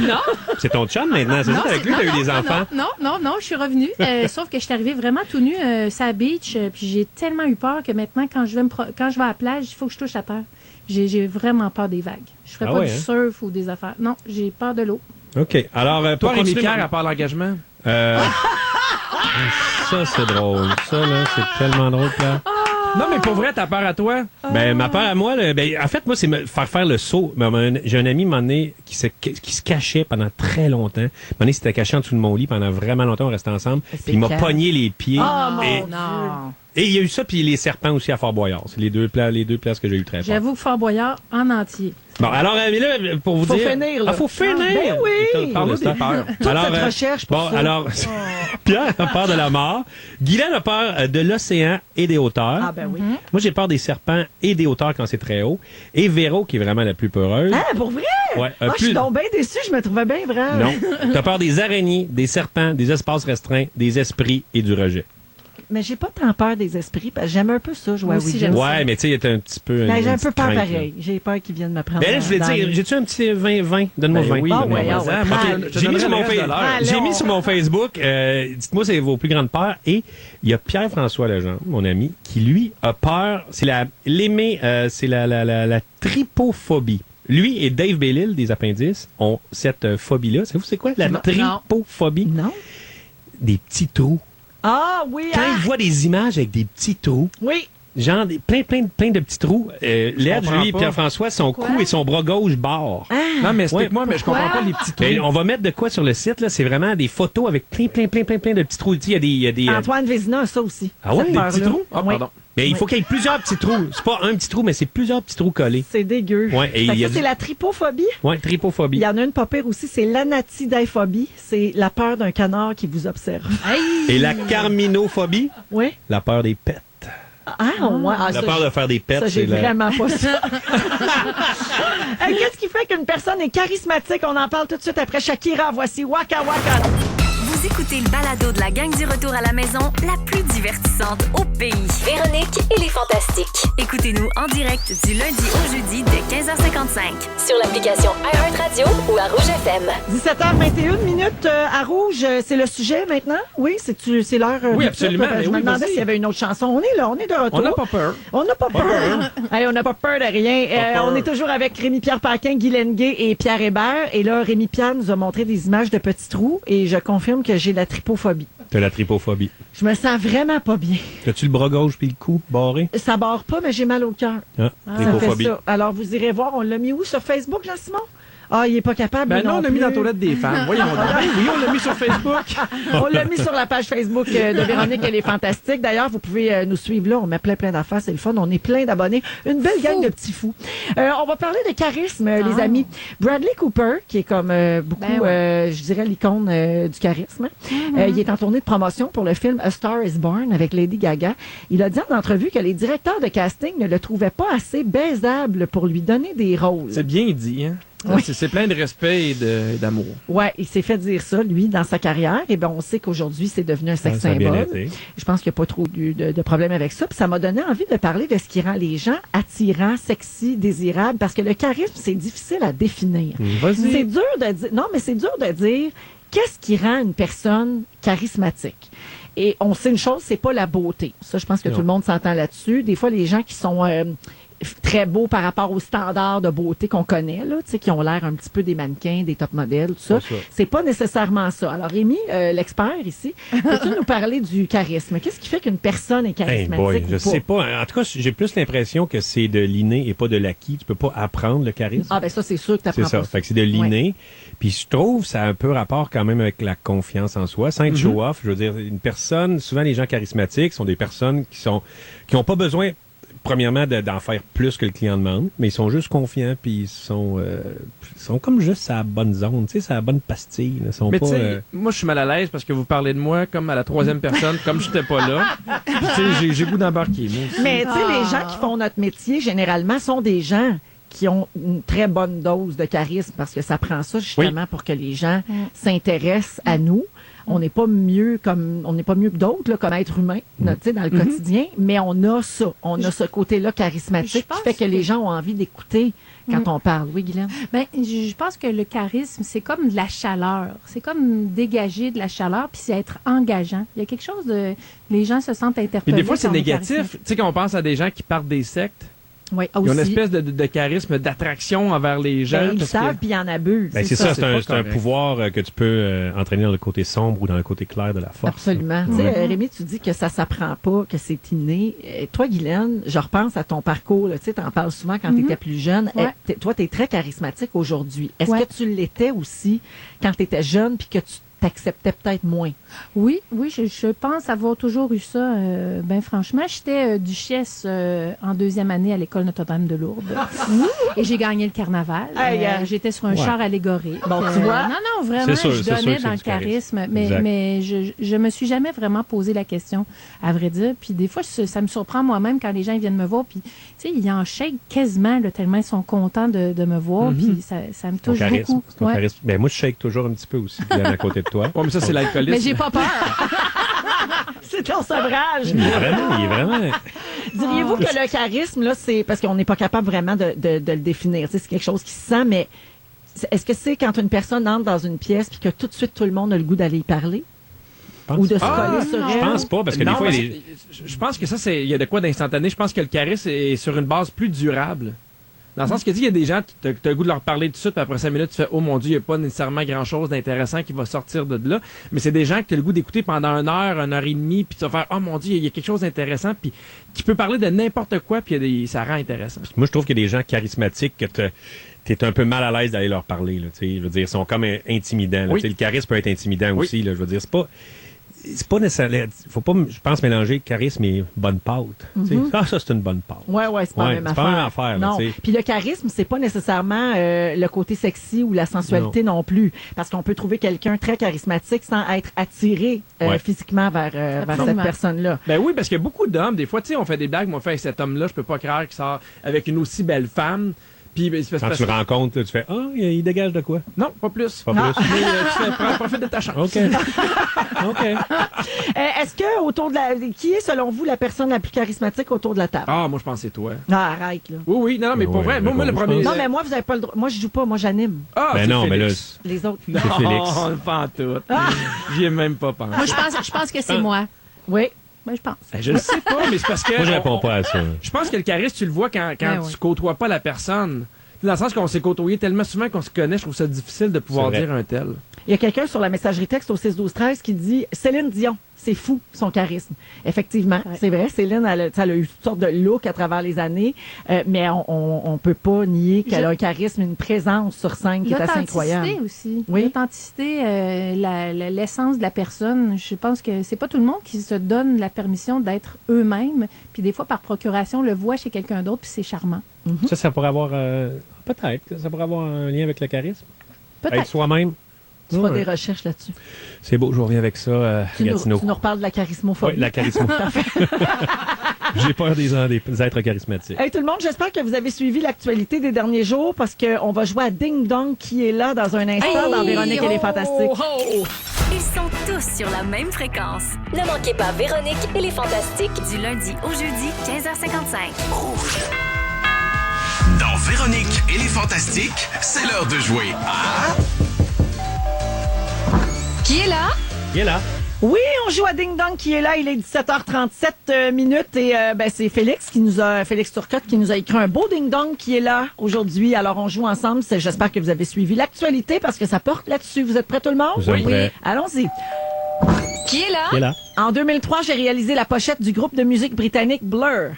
non, C'est ton chum maintenant. C'est ça, avec lui, t'as eu des enfants. Non, je suis revenue. Sauf que je suis arrivée vraiment tout nue sur la beach. Puis j'ai tellement eu peur que maintenant, quand je vais à la plage, il faut que je touche à terre. J'ai vraiment peur des vagues. Je ferais Ah pas ouais, du surf ou des affaires. Non, j'ai peur de l'eau. OK. Alors, Toi, pour Rémi continuer... Pierre, à part l'engagement. Ça, c'est drôle. Ça, là, c'est tellement drôle, là. Non, mais pour vrai, t'as peur à toi? Ben, ma peur à moi, là, ben, en fait, moi, c'est me faire le saut. J'ai un ami, un moment donné, qui se cachait pendant très longtemps. Un moment donné, il s'était caché en dessous de mon lit pendant vraiment longtemps. On restait ensemble. Puis il m'a pogné les pieds. Et il y a eu ça, puis les serpents aussi à Fort-Boyard. C'est les deux places que j'ai eu très peur. J'avoue que Fort Boyard en entier. Bon, alors, mais là, pour vous Faut dire... finir, là. Ah, faut finir! Ben oui! Parle-nous des peurs. Toute cette recherche pour bon, ça. alors, Pierre a peur de la mort. Guylaine a peur de l'océan et des hauteurs. Ah, ben oui. Moi, j'ai peur des serpents et des hauteurs quand c'est très haut. Et Véro, qui est vraiment la plus peureuse. Ah, pour vrai? Ouais, Moi, je suis donc bien déçue. Je me trouvais bien vrai. Non. T'as peur des araignées, des serpents, des espaces restreints, des esprits et du rejet. Mais j'ai pas tant peur des esprits, parce que j'aime un peu ça, jouer Moi à aussi, Ouija. j'aime ça. Ouais, mais tu sais, il y a un petit peu... Ben, j'ai un une peu petite peur crainte, pareil. J'ai peur qu'ils viennent me prendre. Ben là, je voulais dans dire, les- j'ai-tu un petit 20? Donne-moi 20. Oui, Ah donne-moi ouais, 20. ah ouais. Moi, Je J'ai mis, sur mon le reste de l'heure. j'ai Allons. mis sur mon Facebook, dites-moi c'est vos plus grandes peurs, et il y a Pierre-François Legendre, mon ami, qui lui a peur, c'est la tripophobie. Lui et Dave Bellil des Appendices ont cette phobie-là. Savez-vous c'est quoi la tripophobie? Non. Des petits trous. Ah oui, Quand ils voient des images avec des petits trous, oui. genre plein de petits trous, Lève, comprends lui et pas. Pierre-François, son cou et son bras gauche barre. Non, mais explique-moi, mais je comprends pas les petits trous. Ben, on va mettre de quoi sur le site, là? C'est vraiment des photos avec plein de petits trous. Tu sais, il y a des Antoine Vézina a ça aussi. Ah ouais, cette des peur-là. petits trous? Ah, Oui. pardon. mais il faut qu'il y ait plusieurs petits trous. C'est pas un petit trou, mais c'est plusieurs petits trous collés. C'est dégueu. Ouais, et Fait que il y a ça, du- c'est la tripophobie. Ouais, tripophobie. Il y en a une pas pire aussi, c'est l'anatidaephobie. C'est la peur d'un canard qui vous observe. Et la carminophobie, Oui. la peur des pets. Ah, ouais. Ah, La ça, peur de faire des pets, ça, j'ai c'est la... vraiment pas ça. Qu'est-ce qui fait qu'une personne est charismatique? On en parle tout de suite après Shakira. Voici Waka Waka. Vous écoutez le balado de la gang du retour à la maison, la plus divertissante au pays. Véronique et les Fantastiques. Écoutez-nous en direct du lundi au jeudi dès 15h55 sur l'application iHeartRadio ou à Rouge FM. 17h21 minutes à Rouge, c'est le sujet maintenant? Oui, c'est l'heure. Oui, de absolument, tout. mais Je me oui, demandais vas-y. s'il y avait une autre chanson. On est là, on est de retour. On n'a pas peur. On n'a pas peur. Hey, on n'a pas peur de rien. peur. On est toujours avec Rémi-Pierre Paquin, Guy Lenguet et Pierre Hébert. Et là, Rémi-Pierre nous a montré des images de petits trous et je confirme que j'ai la tripophobie. T'as la tripophobie. Je me sens vraiment pas bien. As-tu le bras gauche puis le cou barré? Ça barre pas, mais j'ai mal au cœur. Ah, Ça fait tripophobie. ça. Alors, vous irez voir. On l'a mis où sur Facebook, Jean-Simon? Ah, il est pas capable. Ben lui non, on l'a mis plus. dans la toilette des femmes. Voyons donc. Ben oui, on l'a mis sur Facebook. On l'a mis sur la page Facebook de Véronique, elle est fantastique. D'ailleurs, vous pouvez nous suivre là. On met plein d'affaires, c'est le fun. On est plein d'abonnés. Une belle gang de petits fous. On va parler de charisme, les amis. Bradley Cooper, qui est comme beaucoup, je dirais, l'icône du charisme. Il est en tournée de promotion pour le film A Star is Born avec Lady Gaga. Il a dit en entrevue que les directeurs de casting ne le trouvaient pas assez baisable pour lui donner des rôles. C'est bien dit, hein? Oui. C'est plein de respect et d'amour. Ouais, il s'est fait dire ça, lui, dans sa carrière. Et ben, on sait qu'aujourd'hui, c'est devenu un sex Ça a bien symbole. été. Je pense qu'il n'y a pas trop de problème avec ça. Puis ça m'a donné envie de parler de ce qui rend les gens attirants, sexy, désirables, parce que le charisme, c'est difficile à définir. Vas-y. C'est dur de dire, non, mais c'est dur de dire qu'est-ce qui rend une personne charismatique. Et on sait une chose, c'est pas la beauté. Ça, je pense que Non. tout le monde s'entend là-dessus. Des fois, les gens qui sont très beaux par rapport aux standards de beauté qu'on connaît, là, tu sais, qui ont l'air un petit peu des mannequins, des top modèles, tout ça. C'est pas nécessairement ça. Alors, Rémi, l'expert ici, peux-tu nous parler du charisme? Qu'est-ce qui fait qu'une personne est charismatique? Je sais pas. En tout cas, j'ai plus l'impression que c'est de l'inné et pas de l'acquis. Tu peux pas apprendre le charisme. Ah, ben ça, c'est sûr que t'apprends pas ça. Fait que c'est de l'inné. Puis je trouve ça a un peu rapport quand même avec la confiance en soi. Sans être show-off, je veux dire, une personne, souvent les gens charismatiques sont des personnes qui ont pas besoin, premièrement, d'en faire plus que le client demande, mais ils sont juste confiants, puis ils sont comme juste à la bonne zone, tu sais, c'est la bonne pastille. Là. Ils sont mais pas, moi, je suis mal à l'aise parce que vous parlez de moi comme à la troisième personne, comme je n'étais pas là. Puis, tu sais, j'ai goût d'embarquer. Mais, tu sais, les gens qui font notre métier, généralement, sont des gens qui ont une très bonne dose de charisme parce que ça prend ça justement pour que les gens s'intéressent à nous. On n'est pas mieux que d'autres là, comme être humain, tu sais, dans le quotidien, mais on a ça, ce côté-là charismatique qui fait que les gens ont envie d'écouter quand on parle. Oui, Guylaine? Ben, je pense que le charisme, c'est comme de la chaleur. C'est comme dégager de la chaleur, puis c'est être engageant. Il y a quelque chose de... Les gens se sentent interpellés. Mais des fois, c'est négatif. Tu sais, quand on pense à des gens qui partent des sectes, oui, ils ont une espèce de charisme, d'attraction envers les gens. Ils savent, puis ils en abusent. Ben, c'est ça, c'est un pouvoir que tu peux entraîner dans le côté sombre ou dans le côté clair de la force. Absolument. Tu sais, Rémi, tu dis que ça s'apprend pas, que c'est inné. Toi, Guylaine, je repense à ton parcours. Tu sais, t'en parles souvent quand tu étais plus jeune. Toi, tu es très charismatique aujourd'hui. Est-ce que tu l'étais aussi quand tu étais jeune puis que tu t'acceptais peut-être moins? Oui, je pense avoir toujours eu ça. Ben franchement, j'étais duchesse en deuxième année à l'école Notre-Dame de Lourdes. Et j'ai gagné le carnaval. J'étais sur un char allégorique. Bon, tu vois? Non, vraiment, je donnais dans le charisme. Mais je me suis jamais vraiment posé la question, à vrai dire. Puis des fois, ça me surprend moi-même quand les gens viennent me voir. Puis, tu sais, ils en shake quasiment, là, tellement ils sont contents de me voir. Puis ça me touche beaucoup. Charisme. Ben, moi, je shake toujours un petit peu aussi, à côté de toi. Mais ça, c'est l'alcoolisme. Mais j'ai pas peur. C'est ton sevrage. Il est vraiment. Diriez-vous que le charisme, là, c'est parce qu'on n'est pas capable vraiment de le définir. C'est quelque chose qui se sent, mais est-ce que c'est quand une personne entre dans une pièce puis que tout de suite tout le monde a le goût d'aller y parler? Ou de se coller sur elle? Je pense pas, parce que des fois, je pense que ça, il y a de quoi d'instantané. Je pense que le charisme est sur une base plus durable. Dans le sens que il y a des gens, tu as le goût de leur parler tout de suite, puis après 5 minutes, tu fais « Oh mon Dieu, il n'y a pas nécessairement grand-chose d'intéressant qui va sortir de là. » Mais c'est des gens que tu as le goût d'écouter pendant 1 heure et demie, puis tu vas faire « Oh mon Dieu, il y a quelque chose d'intéressant. » Puis qui peut parler de n'importe quoi, puis ça rend intéressant. Moi, je trouve qu'il y a des gens charismatiques que t'es un peu mal à l'aise d'aller leur parler. Là, je veux dire, ils sont comme intimidants. Là, le charisme peut être intimidant aussi. Là, je veux dire, c'est pas nécessaire. Faut pas, je pense, mélanger charisme et bonne pâte. Ça, c'est une bonne pâte. Ouais, c'est pas la même affaire. Pas la même affaire. Non. Puis le charisme, c'est pas nécessairement le côté sexy ou la sensualité non plus. Parce qu'on peut trouver quelqu'un très charismatique sans être attiré physiquement vers cette personne-là. Ben oui, parce qu'il y a beaucoup d'hommes. Des fois, tu sais, on fait des blagues, mais on fait avec cet homme-là, je peux pas croire qu'il sort avec une aussi belle femme. Puis, quand tu le rencontres, tu fais « Ah, il dégage de quoi? » Non, pas plus. Pas plus. Mais tu profite de ta chance. OK. Est-ce que qui est, selon vous, la personne la plus charismatique autour de la table? Ah, moi, je pense que c'est toi. Ah, arrête, là. Oui, non, mais pour vrai, moi, le premier... Non, mais moi, vous avez pas le droit. Moi, je joue pas, moi, j'anime. Ah, ben non, mais là... Les autres, non, Félix. Pas en tout. J'y ai même pas pensé. Moi, je pense que c'est moi. Oui. Ben, je pense. Je ne sais pas, mais c'est parce que... Moi, je réponds pas à ça. Je pense que le charisme, tu le vois quand tu côtoies pas la personne. Dans le sens qu'on s'est côtoyé tellement souvent qu'on se connaît, je trouve ça difficile de pouvoir dire un tel. Il y a quelqu'un sur la messagerie texte au 6-12-13 qui dit « Céline Dion, c'est fou, son charisme. » Effectivement, c'est vrai. Céline, elle a eu toutes sortes de looks à travers les années, mais on peut pas nier qu'elle a un charisme, une présence sur scène qui est assez incroyable. L'authenticité aussi. Oui. L'authenticité, l'essence de la personne. Je pense que c'est pas tout le monde qui se donne la permission d'être eux-mêmes. Puis des fois, par procuration, on le voit chez quelqu'un d'autre, puis c'est charmant. Ça pourrait avoir... peut-être que ça pourrait avoir un lien avec le charisme. Peut-être. Être soi-même. Tu feras des recherches là-dessus. C'est beau, je reviens avec ça, Gatineau. Tu nous reparles de la charismophobie. Oui, la charismophobie. J'ai peur des êtres charismatiques. Hey tout le monde, j'espère que vous avez suivi l'actualité des derniers jours parce qu'on va jouer à Ding Dong qui est là dans un instant dans Véronique et les Fantastiques. Ils sont tous sur la même fréquence. Ne manquez pas Véronique et les Fantastiques du lundi au jeudi 15h55. Rouge. Dans Véronique et les Fantastiques, c'est l'heure de jouer à... Qui est là? Il est là. Oui, on joue à Ding Dong qui est là. Il est 17h37 minutes et c'est Félix Turcotte qui nous a écrit un beau Ding Dong qui est là aujourd'hui. Alors, on joue ensemble. J'espère que vous avez suivi l'actualité parce que ça porte là-dessus. Vous êtes prêts tout le monde? Oui. Allons-y. Qui est là? Qui est là? En 2003, j'ai réalisé la pochette du groupe de musique britannique Blur.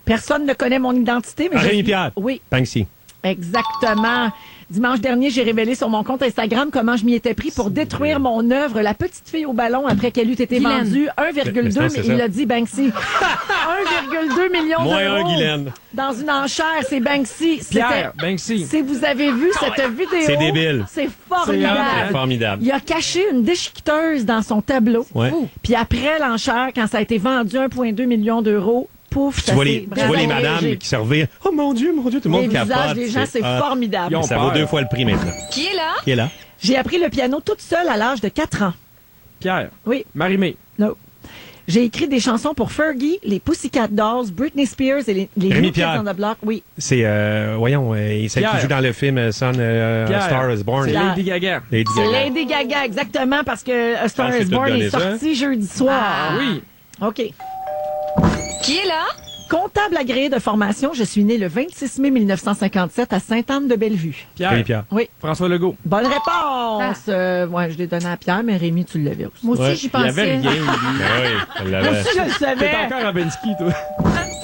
Personne ne connaît mon identité, mais Rémi Pierre. Oui, Banksy. exactement. Dimanche dernier, j'ai révélé sur mon compte Instagram comment je m'y étais pris pour détruire mon œuvre La petite fille au ballon après qu'elle eût été Guylaine. vendue 1,2, mais il l'a dit Banksy. 1,2 million Moins d'euros. un, Guylaine. Dans une enchère, c'est Banksy. Pierre, Banksy. Si vous avez vu cette vidéo, C'est débile. c'est formidable. C'est formidable. Il a caché une déchiqueteuse dans son tableau. Ouais. Puis après l'enchère, quand ça a été vendu 1,2 million d'euros, pouf, Tu vois les madames qui se revirent. Oh mon Dieu, tout le monde Les capote. visages des gens, c'est hot. formidable. Ils ont Ça peur. vaut 2 fois le prix maintenant. Qui est là? Qui est là? J'ai appris le piano toute seule à l'âge de 4 ans. Pierre. Oui. Marie-Mé. No. J'ai écrit des chansons pour Fergie, les Pussycat Dolls, Britney Spears et les Rémi New Kids Pierre. on the Block. Oui. C'est, celle Pierre. qui joue dans le film Son A Star is Born. C'est la- Lady Gaga. Lady C'est Gaga. Lady Gaga, exactement, parce que A Star Ah, is c'est Born tout donné, est ça. sorti jeudi soir. Oui. OK. Qui est là? Comptable agréé de formation, je suis né le 26 mai 1957 à Sainte-Anne-de-Bellevue. Pierre. Rémi Pierre. Oui. François Legault. Bonne réponse! Ouais, je l'ai donné à Pierre, mais Rémi, tu l'avais aussi. Moi aussi, Ouais. j'y Il y avait pensais. rien, lui. Ben oui, elle Moi l'avait. aussi, je le T'es savais. encore à Bensky, toi.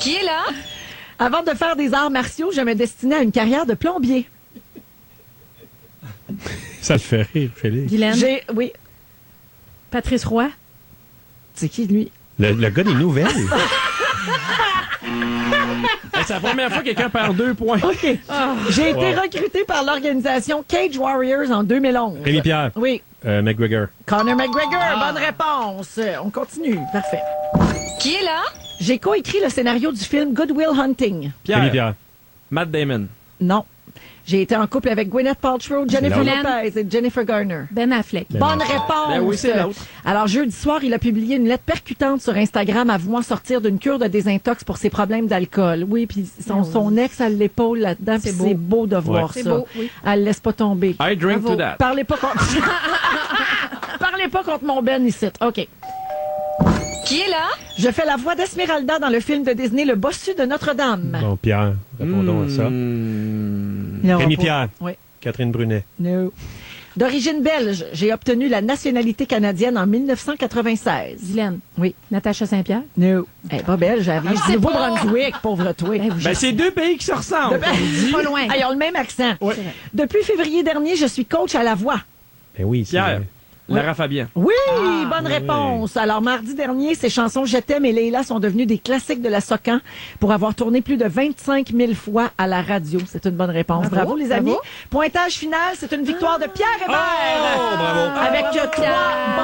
Qui est là? Avant de faire des arts martiaux, je me destinais à une carrière de plombier. Ça le fait rire, Félix. Guylaine. Oui. Patrice Roy. C'est qui, lui? Le gars des nouvelles. Hey, c'est la première fois que quelqu'un perd 2 points. OK. J'ai été recruté par l'organisation Cage Warriors en 2011. Rémi Pierre. Oui. McGregor. Conor McGregor, bonne réponse. On continue. Parfait. Qui est là? J'ai coécrit le scénario du film Good Will Hunting. Rémi Pierre. Matt Damon. Non. J'ai été en couple avec Gwyneth Paltrow, Jennifer l'autre. Lopez et Jennifer Garner. Ben Affleck. Bonne réponse. Ben oui, c'est l'autre. Alors, jeudi soir, il a publié une lettre percutante sur Instagram avouant sortir d'une cure de désintox pour ses problèmes d'alcool. Oui, puis son ex à l'épaule là-dedans, puis c'est beau de voir C'est ça. beau, oui. Elle le laisse pas tomber. I drink Bravo. to that. Parlez pas contre... Parlez pas contre mon Ben ici. OK. Qui est là? Je fais la voix d'Esmeralda dans le film de Disney Le Bossu de Notre-Dame. Bon, Pierre, répondons à ça. Il y aura Rémi pas- Pierre. Oui. Catherine Brunet. No. D'origine belge, j'ai obtenu la nationalité canadienne en 1996. Guylaine. Oui. Natacha Saint-Pierre. No. Elle est pas belge, elle vient du Nouveau-Brunswick, pauvre toi. Ben, c'est 2 pays qui se ressemblent. Pas loin. Ah, ils ont le même accent. Ouais. Depuis février dernier, je suis coach à la voix. Ben oui, c'est Pierre. vrai. Lara Fabian. Oui, bonne réponse. Alors, mardi dernier, ces chansons Je t'aime et Leila sont devenues des classiques de la Socan pour avoir tourné plus de 25 000 fois à la radio. C'est une bonne réponse. Bravo, les amis. Pointage final, c'est une victoire de Pierre Hébert. bravo. Avec 3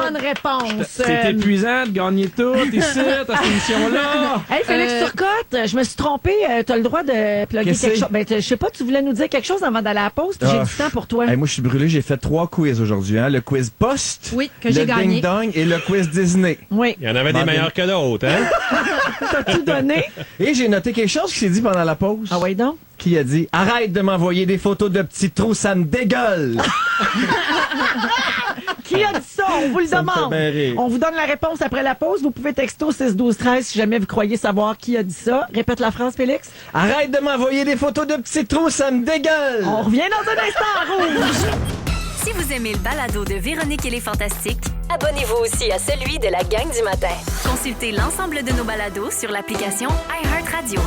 bonnes réponses. C'est épuisant de gagner tout ici, à cette émission-là. Hey, Félix Turcotte, je me suis trompée. Tu as le droit de plugger Qu'est-ce quelque que chose. Ben, je sais pas, tu voulais nous dire quelque chose avant d'aller à la pause, puis j'ai du temps pour toi. Hey, moi, je suis brûlé. J'ai fait 3 quiz aujourd'hui. Hein? Le quiz Post, Oui, que j'ai le gagné. Ding Dong et le quiz Disney. Oui, Il y en avait des Bon, meilleurs que d'autres, hein? t'as tout donné. Et j'ai noté quelque chose qui s'est dit pendant la pause. Ah oui, donc? Qui a dit « Arrête de m'envoyer des photos de petits trous, ça me dégueule! Qui a dit ça? On vous le Ça me fait demande. bien rire. On vous donne la réponse après la pause. Vous pouvez texter au 6-12-13 si jamais vous croyez savoir qui a dit ça. Répète la phrase, Félix. Arrête de m'envoyer des photos de petits trous, ça me dégueule! On revient dans un instant à Rouge. Si vous aimez le balado de Véronique et les Fantastiques, abonnez-vous aussi à celui de la gang du matin. Consultez l'ensemble de nos balados sur l'application iHeartRadio.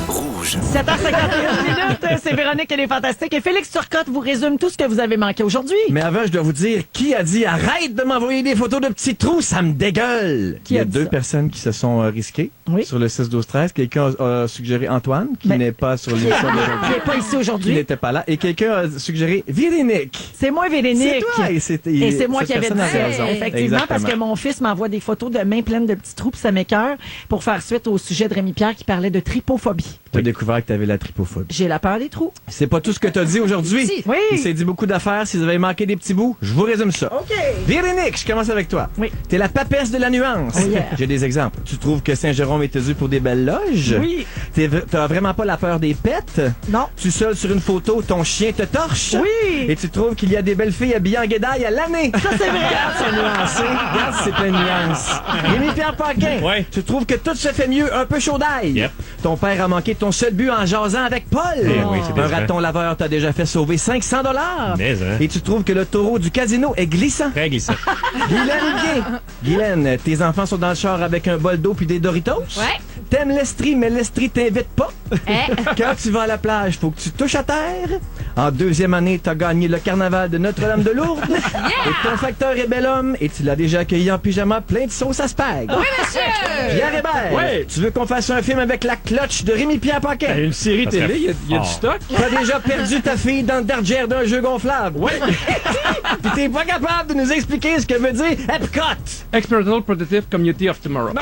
Rouge. 7h51 minutes, c'est Véronique, elle est fantastique. Et Félix Turcotte vous résume tout ce que vous avez manqué aujourd'hui. Mais avant, je dois vous dire qui a dit « Arrête de m'envoyer des photos de petits trous, ça me dégueule! » Qui Il y a a dit 2 ça? personnes qui se sont risquées Oui. sur le 6-12-13. Quelqu'un a suggéré Antoine, qui Ben, n'est pas sur Qui l'émission d'aujourd'hui. n'est pas ici Qui aujourd'hui. n'était pas là. Et quelqu'un a suggéré Véronique. C'est moi, Véronique. C'est toi. Et c'est moi cette qui avais dit personne ça. a raison. Effectivement, parce que mon fils m'envoie des photos de mains pleines de petits trous, puis ça m'écoeure, pour faire suite au sujet de Rémi Pierre qui parlait de tripophobie. T'as des découvert que t'avais la trypophobie. J'ai la peur des trous. C'est pas tout ce que t'as dit aujourd'hui. Si. Oui. Il s'est dit beaucoup d'affaires. Si vous avez manqué des petits bous, je vous résume ça. OK. Véronique, je commence avec toi. Oui. T'es la papesse de la nuance. Oh yeah. J'ai des exemples. Tu trouves que Saint-Jérôme était dû pour des belles loges? Oui. T'as vraiment pas la peur des pets? Non. Tu seul sur une photo, ton chien te torche? Oui. Et tu trouves qu'il y a des belles filles habillées en guédaille à l'année? Ça, c'est vrai. Regarde, c'est nuancé. Regarde, c'est plein de nuances. Rémi-Pierre Paquin, Ouais. tu trouves que tout se fait mieux un peu chaud d'ail. Yep. Ton père a manqué ton seul but en jasant avec Paul. Oui, c'est un décevant. raton laveur t'a déjà fait sauver 500 $. Mais, hein. Et tu trouves que le taureau du casino est glissant. Très glissant. Guylaine, tes enfants sont dans le char avec un bol d'eau puis des Doritos. Ouais. T'aimes l'Estrie, mais l'Estrie t'invite pas. Eh. Quand tu vas à la plage, faut que tu touches à terre. En deuxième année, t'as gagné le carnaval de Notre-Dame-de-Lourdes. Et ton facteur est bel homme et tu l'as déjà accueilli en pyjama plein de sauce à spag. Oui, monsieur! Pierre Hébert, Oui. tu veux qu'on fasse un film avec la cloche de Rémi-Pierre Paquin? Une série Ça serait télé, il y a du fort. stock. T'as déjà perdu ta fille dans le derrière d'un jeu gonflable. Oui. Puis t'es pas capable de nous expliquer ce que veut dire Epcot. Experimental Protective Community of Tomorrow.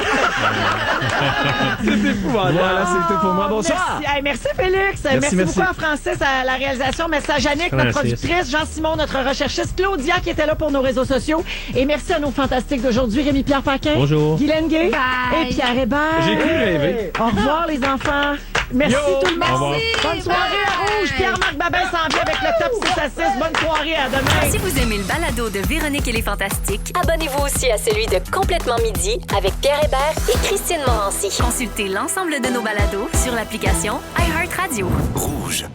C'est épouvantable. Voilà, c'est tout pour moi. Bonsoir. Merci, Hey, merci Félix. Merci merci. beaucoup à Francis à la réalisation. Merci à Jannick, notre Francis. productrice, Jean-Simon, notre recherchiste, Claudia qui était là pour nos réseaux sociaux. Et merci à nos fantastiques d'aujourd'hui, Rémi-Pierre Paquin, Bonjour. Guylaine Gay Bye. et Pierre Hébert. J'ai cru rêver. Au revoir les enfants. Merci tout le monde. Au revoir. Bonne soirée à Rouge. Pierre-Marc Babin s'en vient avec le top 6 à 6. Bonne soirée, à demain. Si vous aimez le balado de Véronique et les Fantastiques, abonnez-vous aussi à celui de Complètement Midi avec Pierre Hébert et Christine Morancy. Consultez l'ensemble de nos balados sur l'application iHeartRadio. Rouge.